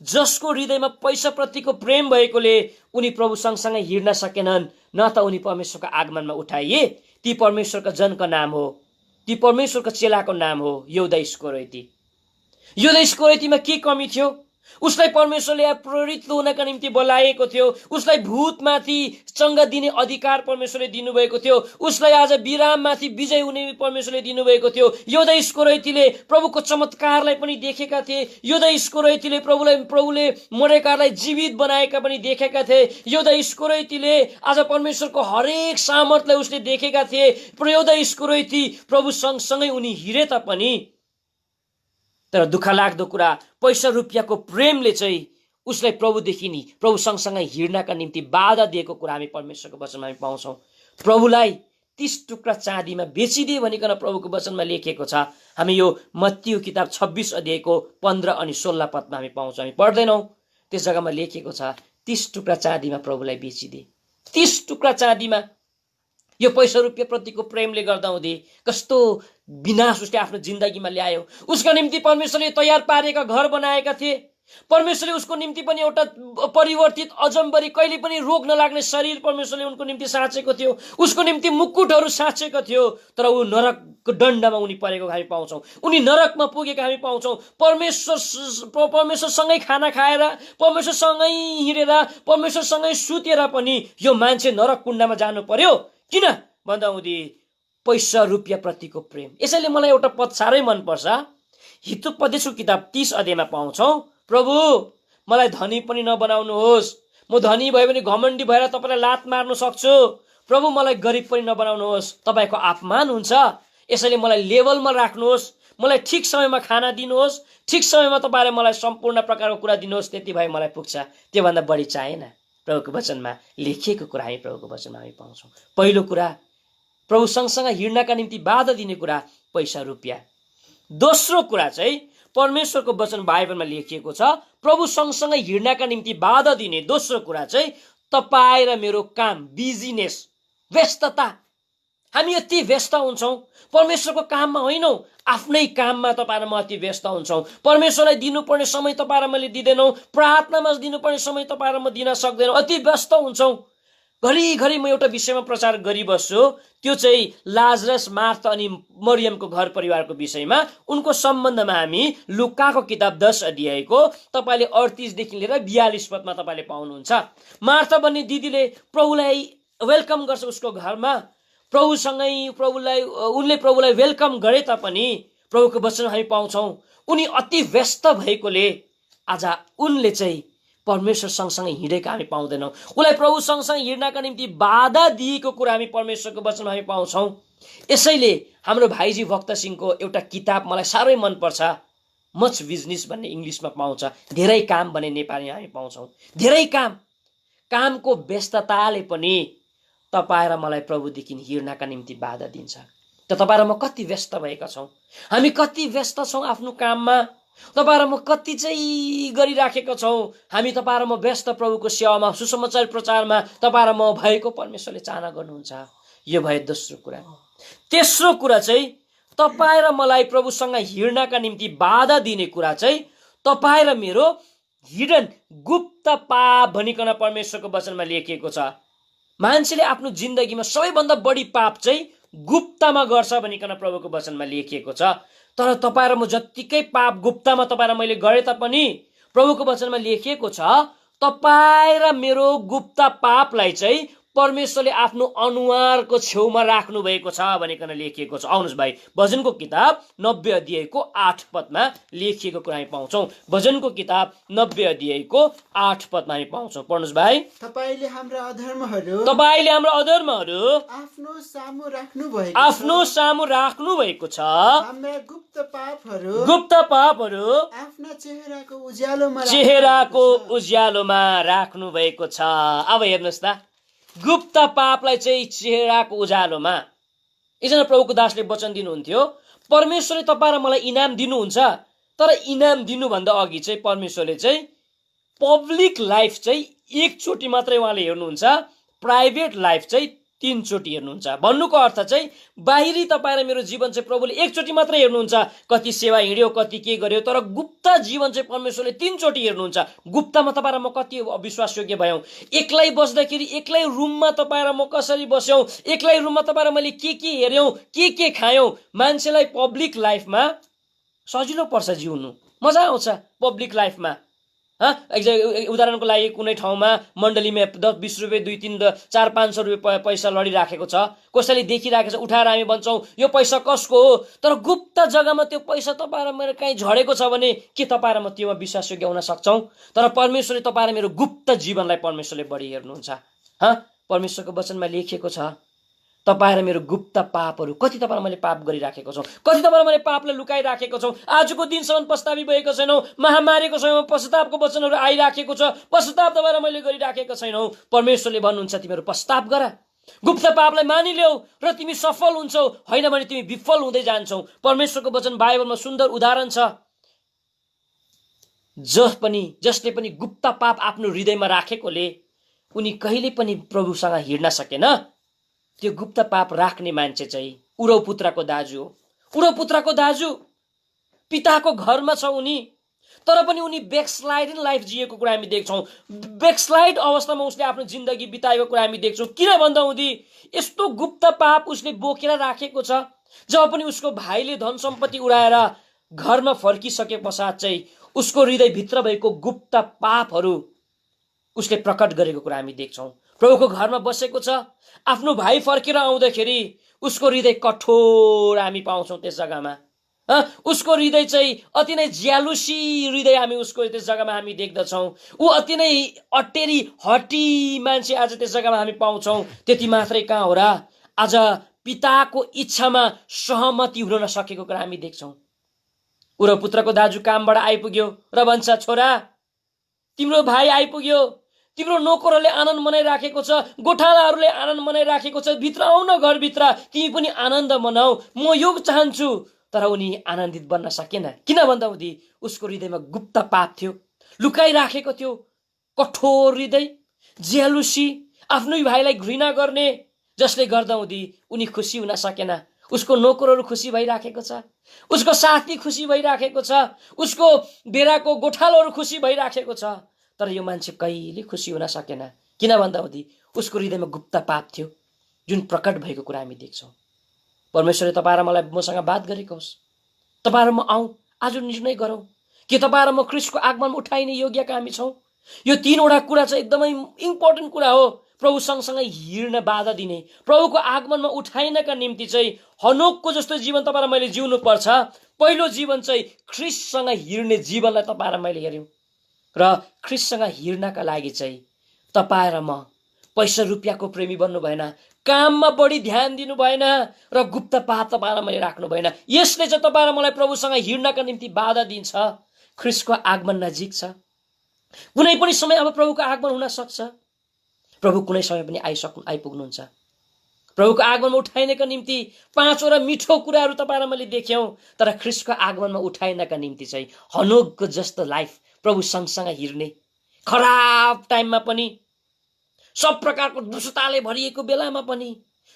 जसको हृदयमा पैसा प्रतिको प्रेम भएकोले उनी प्रभु सँगसँगै हिँड्न सकेनन्, न त उनी परमेश्वरको आगमनमा उठाइए। ती परमेश्वरका जनका नाम हो, ती परमेश्वरका चेलाको नाम हो यहूदा इस्करियोतीमा के कमी थियो? उसलाई परमेश्वरले प्रेरित हुनका निम्ति बोलाएको थियो, उसलाई भूतमाथि चंगा दिने अधिकार परमेश्वरले दिनुभएको थियो, उसलाई आज विराममाथि विजय हुने परमेश्वरले दिनुभएको थियो। यहूदा इस्करियोतीले प्रभुको चमत्कारलाई पनि देखेका थिए। यहूदा इस्करियोतीले प्रभुले मरेकालाई जीवित बनाएका पनि देखेका थिए। यहूदा इस्करियोतीले आज परमेश्वरको हरेक सामर्थ्यलाई उसले देखेका थिए। यहूदा इस्करियोती प्रभु सँगसँगै उनी हिँडे तापनि, तर दुःख लाग्दो कुरा पैसा रुपियाँको प्रेमले चाहिँ उसलाई प्रभुदेखि नि प्रभु सँगसँगै हिँड्नका निम्ति बाधा दिएको कुरा हामी परमेश्वरको वचनमा हामी पाउँछौँ। प्रभुलाई 30 टुक्रा चाँदीमा बेचिदिए भनिकन प्रभुको वचनमा लेखिएको छ। हामी यो मत्तीको किताब 26 अध्यायको 15 अनि 16 पदमा हामी पाउँछौँ। हामी पढ्दैनौँ, त्यस जग्गामा लेखिएको छ 30 टुक्रा चाँदीमा प्रभुलाई बेचिदिए। 30 टुक्रा चाँदीमा यो पैसा रुपियाँ प्रतिको प्रेमले गर्दा हुँदै कस्तो विनाश उसले आफ्नो जिन्दगीमा ल्यायो। उसको निम्ति परमेश्वरले तयार पारेका घर बनाएका थिए। परमेश्वरले उसको निम्ति पनि एउटा परिवर्तित अजम्बरी कहिले पनि रोग नलाग्ने शरीर परमेश्वरले उनको निम्ति साँचेको थियो। उसको निम्ति मुकुटहरू साँचेको थियो, तर ऊ नरकको दण्डमा उनी परेको हामी पाउँछौँ। उनी नरकमा पुगेको हामी पाउँछौँ। परमेश्वरसँगै खाना खाएर, परमेश्वरसँगै हिँडेर, परमेश्वरसँगै सुतेर पनि यो मान्छे नरक कुण्डमा जानु पर्यो। किन भन्दा हुँदी पैसा रुपियाँ प्रतिको प्रेम। यसैले मलाई एउटा पद साह्रै मनपर्छ। हितोपदेशको किताब 30 अध्यायमा पाउँछौँ, प्रभु मलाई धनी पनि नबनाउनुहोस्, म धनी भयो भने घमण्डी भएर तपाईँलाई लात मार्न सक्छु। प्रभु मलाई गरिब पनि नबनाउनुहोस्, तपाईँको अपमान हुन्छ। यसैले मलाई लेभलमा राख्नुहोस्, मलाई ठिक समयमा खाना दिनुहोस्, ठिक समयमा तपाईँले मलाई सम्पूर्ण प्रकारको कुरा दिनुहोस्, त्यति भए मलाई पुग्छ, त्योभन्दा बढी चाहेन। प्रभुको वचनमा लेखिएको कुरा हामी प्रभुको वचनमा हामी पाउँछौँ। पहिलो कुरा प्रभु सँगसँगै हिँड्नका निम्ति बाधा दिने कुरा पैसा रुपियाँ। दोस्रो कुरा चाहिँ परमेश्वरको वचन बाइबलमा लेखिएको छ, प्रभु सँगसँगै हिँड्नका निम्ति बाधा दिने दोस्रो कुरा चाहिँ तपाईँ र मेरो काम, बिजिनेस, व्यस्तता। हामी यति व्यस्त हुन्छौँ, परमेश्वरको काममा होइनौँ, आफ्नै काममा तपाईँ र म अति व्यस्त हुन्छौँ। परमेश्वरलाई दिनुपर्ने समय तपाईँ र मैले दिँदैनौँ, प्रार्थनामा दिनुपर्ने समय तपाईँ र म दिन सक्दैनौँ, अति व्यस्त हुन्छौँ। घरिघरि म एउटा विषयमा प्रचार गरिबस्छु, त्यो चाहिँ लाजरस, मार्था अनि मरियमको घर परिवारको विषयमा। उनको सम्बन्धमा हामी लुकाको किताब 10 अध्यायको तपाईँले 38 देखि लिएर 42 पदमा तपाईँले पाउनुहुन्छ। मार्था भन्ने दिदीले प्रभुलाई वेलकम गर्छ उसको घरमा, उनले प्रभुलाई वेलकम गरे तापनि प्रभुको वचन हामी पाउँछौँ उनी अति व्यस्त भएकोले आज उनले चाहिँ परमेश्वर सँगसँगै हिँडेका हामी पाउँदैनौँ। उसलाई प्रभु सँगसँगै हिँड्नका निम्ति बाधा दिएको कुरा हामी परमेश्वरको वचनमा हामी पाउँछौँ। यसैले हाम्रो भाइजी भक्त सिंहको एउटा किताब मलाई साह्रै मनपर्छ, मच बिजनेस भन्ने इङ्ग्लिसमा पाउँछ, धेरै काम भन्ने नेपालीमा हामी पाउँछौँ। धेरै कामको व्यस्तताले पनि तपाईँ र मलाई प्रभुदेखि हिँड्नका निम्ति बाधा दिन्छ। त तपाईँ र म कति व्यस्त भएका छौँ? हामी कति व्यस्त छौँ आफ्नो काममा? तपाईँ र म कति चाहिँ गरिराखेका छौँ? हामी तपाईँ र म व्यस्त प्रभुको सेवामा, सुसमाचार प्रचारमा तपाईँ र म भएको परमेश्वरले चाहना गर्नुहुन्छ। यो भयो दोस्रो कुरा। तेस्रो कुरा चाहिँ तपाईँ र मलाई प्रभुसँग हिँड्नका निम्ति बाधा दिने कुरा चाहिँ तपाईँ र मेरो हिडन गुप्त पाप भनिकन परमेश्वरको वचनमा लेखिएको छ। मान्छेले आफ्नो जिन्दगीमा सबैभन्दा बढी पाप चाहिँ गुप्तमा गर्छ भनिकन प्रभुको वचनमा लेखिएको छ। तर तपाईँ र म जत्तिकै पाप गुप्तमा तपाईँ र मैले गरे तापनि प्रभुको वचनमा लेखिएको छ तपाईँ र मेरो गुप्त पापलाई चाहिँ परमेश्वरले आफ्नो अनुहारको छेउमा राख्नु भएको छ भनिकन लेखिएको छ। आउनुहोस् भाइ, भजनको किताब 90 अध्यायको 8 पदमा लेखिएको कुरा हामी पाउँछौँ। भजनको किताब 90 अध्यायको 8 पदमा हामी पाउँछौँ। पढ्नुहोस् भाइ। तपाईले हाम्रा अधर्महरू आफ्नो सामु राख्नु भएको छ। हाम्रा गुप्त पापहरू आफ्ना चेहराको उज्यालोमा राख्नु भएको छ। अब हेर्नुहोस् त, गुप्त पापलाई चाहिँ चेहराको उज्यालोमा। एकजना प्रभुको दासले वचन दिनुहुन्थ्यो, परमेश्वरले तपाईँ र मलाई इनाम दिनुहुन्छ, तर इनाम दिनुभन्दा अघि चाहिँ परमेश्वरले चाहिँ पब्लिक लाइफ चाहिँ एकचोटि मात्रै उहाँले हेर्नुहुन्छ, प्राइभेट लाइफ चाहिँ 3 चोटि हेर्नुहुन्छ। भन्नुको अर्थ चाहिँ बाहिरी तपाईँ र मेरो जीवन चाहिँ प्रभुले एकचोटि मात्रै हेर्नुहुन्छ, कति सेवा हिँड्यो, कति के गर्यो, तर गुप्त जीवन चाहिँ परमेश्वरले 3 चोटि हेर्नुहुन्छ। गुप्तमा तपाईँ र म कति अविश्वासयोग्य भयौँ, एक्लै बस्दाखेरि एक्लै रुममा तपाईँ र म कसरी बस्यौँ, एक्लै रुममा तपाईँ र मैले के हेऱ्यौँ, के खायौँ। मान्छेलाई पब्लिक लाइफमा सजिलो पर्छ जिउनु, मजा आउँछ पब्लिक लाइफमा। उदाहरणको लागि कुनै ठाउँमा मण्डलीमा 10-20 रुपियाँ 2-3 4-500 रुपियाँ पैसा लडिराखेको छ, कसैले देखिराखेको छ, उठाएर हामी भन्छौँ यो पैसा कसको हो। तर गुप्त जग्गामा त्यो पैसा तपाईँ र मेरो कहीँ झरेको छ भने के तपाईँ र म त्योमा विश्वासयोग्य हुन सक्छौँ? तर परमेश्वरले तपाईँ र मेरो गुप्त जीवनलाई परमेश्वरले बढी हेर्नुहुन्छ। परमेश्वरको वचनमा लेखिएको छ तपाईँ र मेरो गुप्त पापहरू, कति तपाईँ र मैले पाप गरिराखेको छौँ, कति तपाईँ र मैले पापलाई लुकाइराखेको छौँ। आजको दिनसम्म पश्चातापी भएको छैनौँ, महामारीको समयमा पश्चातापको वचनहरू आइराखेको छ, पश्चाताप तपाईँ र मैले गरिराखेको छैनौँ। परमेश्वरले भन्नुहुन्छ तिमीहरू पश्चाताप गर, गुप्त पापलाई मानिल्याऊ र तिमी सफल हुन्छौ, होइन भने तिमी विफल हुँदै जान्छौ। परमेश्वरको वचन बाइबलमा सुन्दर उदाहरण छ। जसले पनि गुप्त पाप आफ्नो हृदयमा राखेकोले उनी कहिले पनि प्रभुसँग हिँड्न सकेन। त्यो गुप्त पाप राख्ने मान्छे चाहिँ उरौ पुत्रको दाजु हो। उरौ पुत्रको दाजु पिताको घरमा छ उनी, तर पनि उनी ब्याकस्लाइडिङ लाइफ जिएको कुरा हामी देख्छौँ। ब्याकस्लाइड अवस्थामा उसले आफ्नो जिन्दगी बिताएको कुरा हामी देख्छौँ। किन भन्दा हुँदी यस्तो गुप्त पाप उसले बोकेर राखेको छ। जब पनि उसको भाइले धन सम्पत्ति उडाएर घरमा फर्किसके पश्चात चाहिँ उसको हृदयभित्र भएको गुप्त पापहरू उसले प्रकट गरेको कुरा हामी देख्छौँ। प्रभुको घरमा बसेको छ, आफ्नो भाइ फर्केर आउँदाखेरि उसको हृदय कठोर हामी पाउँछौँ त्यस जग्गामा। उसको हृदय चाहिँ अति नै ज्यालुसी हृदय हामी उसको त्यस जग्गामा हामी देख्दछौँ। ऊ अति नै अटेरी हटी मान्छे आज त्यस जग्गामा हामी पाउँछौँ। त्यति मात्रै कहाँ हो र, आज पिताको इच्छामा सहमति हुन नसकेको कुरा हामी देख्छौँ। उरो पुत्रको दाजु कामबाट आइपुग्यो र भन्छ छोरा तिम्रो भाइ आइपुग्यो, तिम्रो नोकरहरूले आनन्द मनाइराखेको छ, गोठालाहरूले आनन्द मनाइराखेको छ, भित्र आउन घरभित्र, तिमी पनि आनन्द मनाऊ, म यो चाहन्छु। तर उनी आनन्दित बन्न सकेन। किन भन्दा हुँदी उसको हृदयमा गुप्त पाप थियो, लुकाइराखेको थियो। कठोर हृदय, जेलुसी, आफ्नै भाइलाई घृणा गर्ने, जसले गर्दा हुँदी उनी खुसी हुन सकेन। उसको नोकरहरू खुसी भइराखेको छ, उसको साथी खुसी भइराखेको छ, उसको बेराको गोठालोहरू खुसी भइराखेको छ, तर यो मान्छे कहिले खुसी हुन सकेन। किन भन्दा हुँदी उसको हृदयमा गुप्त पाप थियो जुन प्रकट भएको कुरा हामी देख्छौँ। परमेश्वरले तपाईँ र मलाई मसँग बात गरेको होस्। तपाईँ र म आउँ आज निर्णय गरौँ कि तपाईँ र म ख्रीष्टको आगमनमा उठाइने योग्यका हामी छौँ। यो 3वटा कुरा चाहिँ एकदमै इम्पोर्टेन्ट कुरा हो। प्रभु सँगसँगै हिँड्न बाधा दिने, प्रभुको आगमनमा उठाइनका निम्ति चाहिँ हनोकको जस्तो जीवन तपाईँ र मैले जिउनु पर्छ। पहिलो जीवन चाहिँ ख्रीष्टसँग हिँड्ने जीवनलाई तपाईँ र मैले हेऱ्यौँ र ख्रीष्टसँग हिँड्नका लागि चाहिँ तपाईँ र म पैसा रुपियाँको प्रेमी बन्नु भएन, काममा बढी ध्यान दिनु भएन र गुप्त पाप तपाईँ र मैले राख्नु भएन। यसले चाहिँ तपाईँ र मलाई प्रभुसँग हिँड्नका निम्ति बाधा दिन्छ। ख्रीष्टको आगमन नजिक छ। कुनै पनि समय अब प्रभुको आगमन हुन सक्छ। प्रभु कुनै समय पनि आइपुग्नुहुन्छ। प्रभुको आगमनमा उठाइनका निम्ति 5वटा मिठो कुराहरू तपाईँ र मैले देख्यौँ, तर ख्रीष्टको आगमनमा उठाइनका निम्ति चाहिँ हनोकको जस्तो लाइफ प्रभु सँगसँगै हिँड्ने, खराब टाइममा पनि, सब प्रकारको दुष्टताले भरिएको बेलामा पनि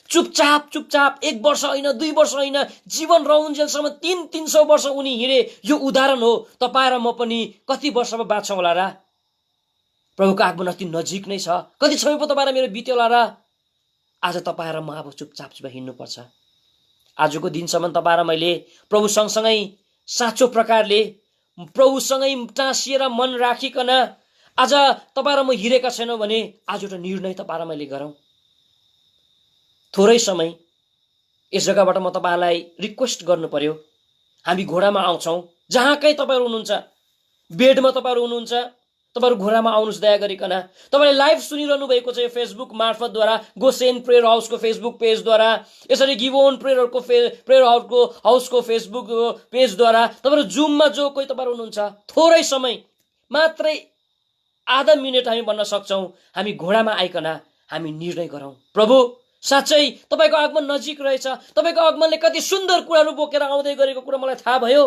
चुपचाप 1 वर्ष होइन, 2 वर्ष होइन, जीवन रहउन्जेलसम्म 300 वर्ष उनी हिँडे। यो उदाहरण हो। तपाईँ र म पनि कति वर्षमा बाँच्छौँ होला र? प्रभुको आगमन अति नजिक नै छ। कति समय पो तपाईँ र मेरो बित्यो होला र? आज तपाईँ र म अब चुपचाप हिँड्नुपर्छ। आजको दिनसम्म तपाईँ र मैले प्रभु सँगसँगै साँचो प्रकारले प्रभुसँगै टाँसिएर मन राखिकन आज तपाईँ र म हिँडेका छैनौँ भने आज एउटा निर्णय तपाईँ र मैले गरौँ। थोरै समय यस जग्गाबाट म तपाईँलाई रिक्वेस्ट गर्नु पर्यो। हामी घोडामा आउँछौँ। जहाँ कहीँ तपाईँहरू हुनुहुन्छ, बेडमा तपाईँहरू हुनुहुन्छ, तपाईँहरू घोडामा आउनुहोस् दया गरिकन। तपाईँले लाइभ सुनिरहनु भएको छ यो फेसबुक मार्फतद्वारा, गोसेन प्रेयर हाउसको फेसबुक पेजद्वारा, यसरी गिभोन प्रेयर हाउसको फेसबुक पेजद्वारा, तपाईँहरू जुममा जो कोही तपाईँहरू हुनुहुन्छ, थोरै समय मात्रै आधा मिनट हामी भन्न सक्छौँ, हामी घोडामा आइकन हामी निर्णय गरौँ। प्रभु साँच्चै तपाईँको आगमन नजिक रहेछ। तपाईँको आगमनले कति सुन्दर कुराहरू बोकेर आउँदै गरेको कुरा मलाई थाहा भयो।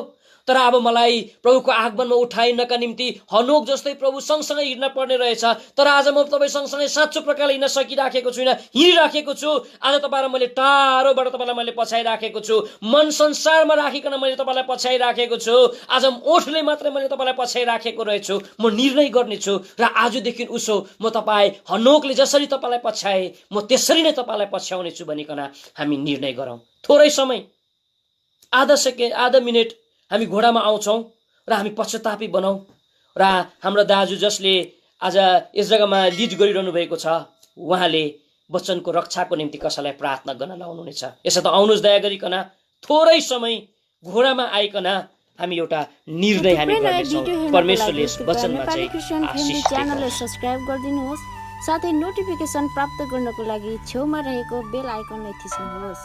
तर अब मलाई प्रभुको आगमनमा उठाइनका निम्ति हनोक जस्तै प्रभु सँगसँगै हिँड्न पर्ने रहेछ। तर आज म तपाईँ सँगसँगै साँचो प्रकारले हिँड्न सकिराखेको छुइनँ, हिँडिराखेको छु। आज तपाईँ र मैले टाढोबाट तपाईँलाई मैले पछ्याइराखेको छु। मन संसारमा राखिकन मैले तपाईँलाई पछ्याइराखेको छु। आज ओठले मात्रै मैले तपाईँलाई पछ्याइराखेको रहेछु। म निर्णय गर्नेछु र आजदेखि उसो म तपाईँ हनोकले जसरी तपाईँलाई पछ्याए म त्यसरी नै तपाईँलाई पछ्याउने छु भनिकन हामी निर्णय गरौँ। थोरै समय, आधा सेकेन्ड, आधा मिनट हामी घोडामा आउँछौँ र हामी पश्चातापी बनाऊ। र हाम्रो दाजु जसले आज यस जग्गामा लिड गरिरहनु भएको छ, उहाँले वचनको रक्षाको निम्ति कसैलाई प्रार्थना गर्न लाउनुहुनेछ। यसो त आउनुहोस् दया गरिकन। थोरै समय घोडामा आइकन हामी एउटा निर्णय हामी गर्नेछौँ। परमेश्वरले यस वचनमा चाहिँ आशीष च्यानललाई सब्स्क्राइब गरिदिनुहोस्, साथै नोटिफिकेसन प्राप्त गर्नको लागि छेउमा रहेको बेल आइकनलाई थिच्नुहोस्।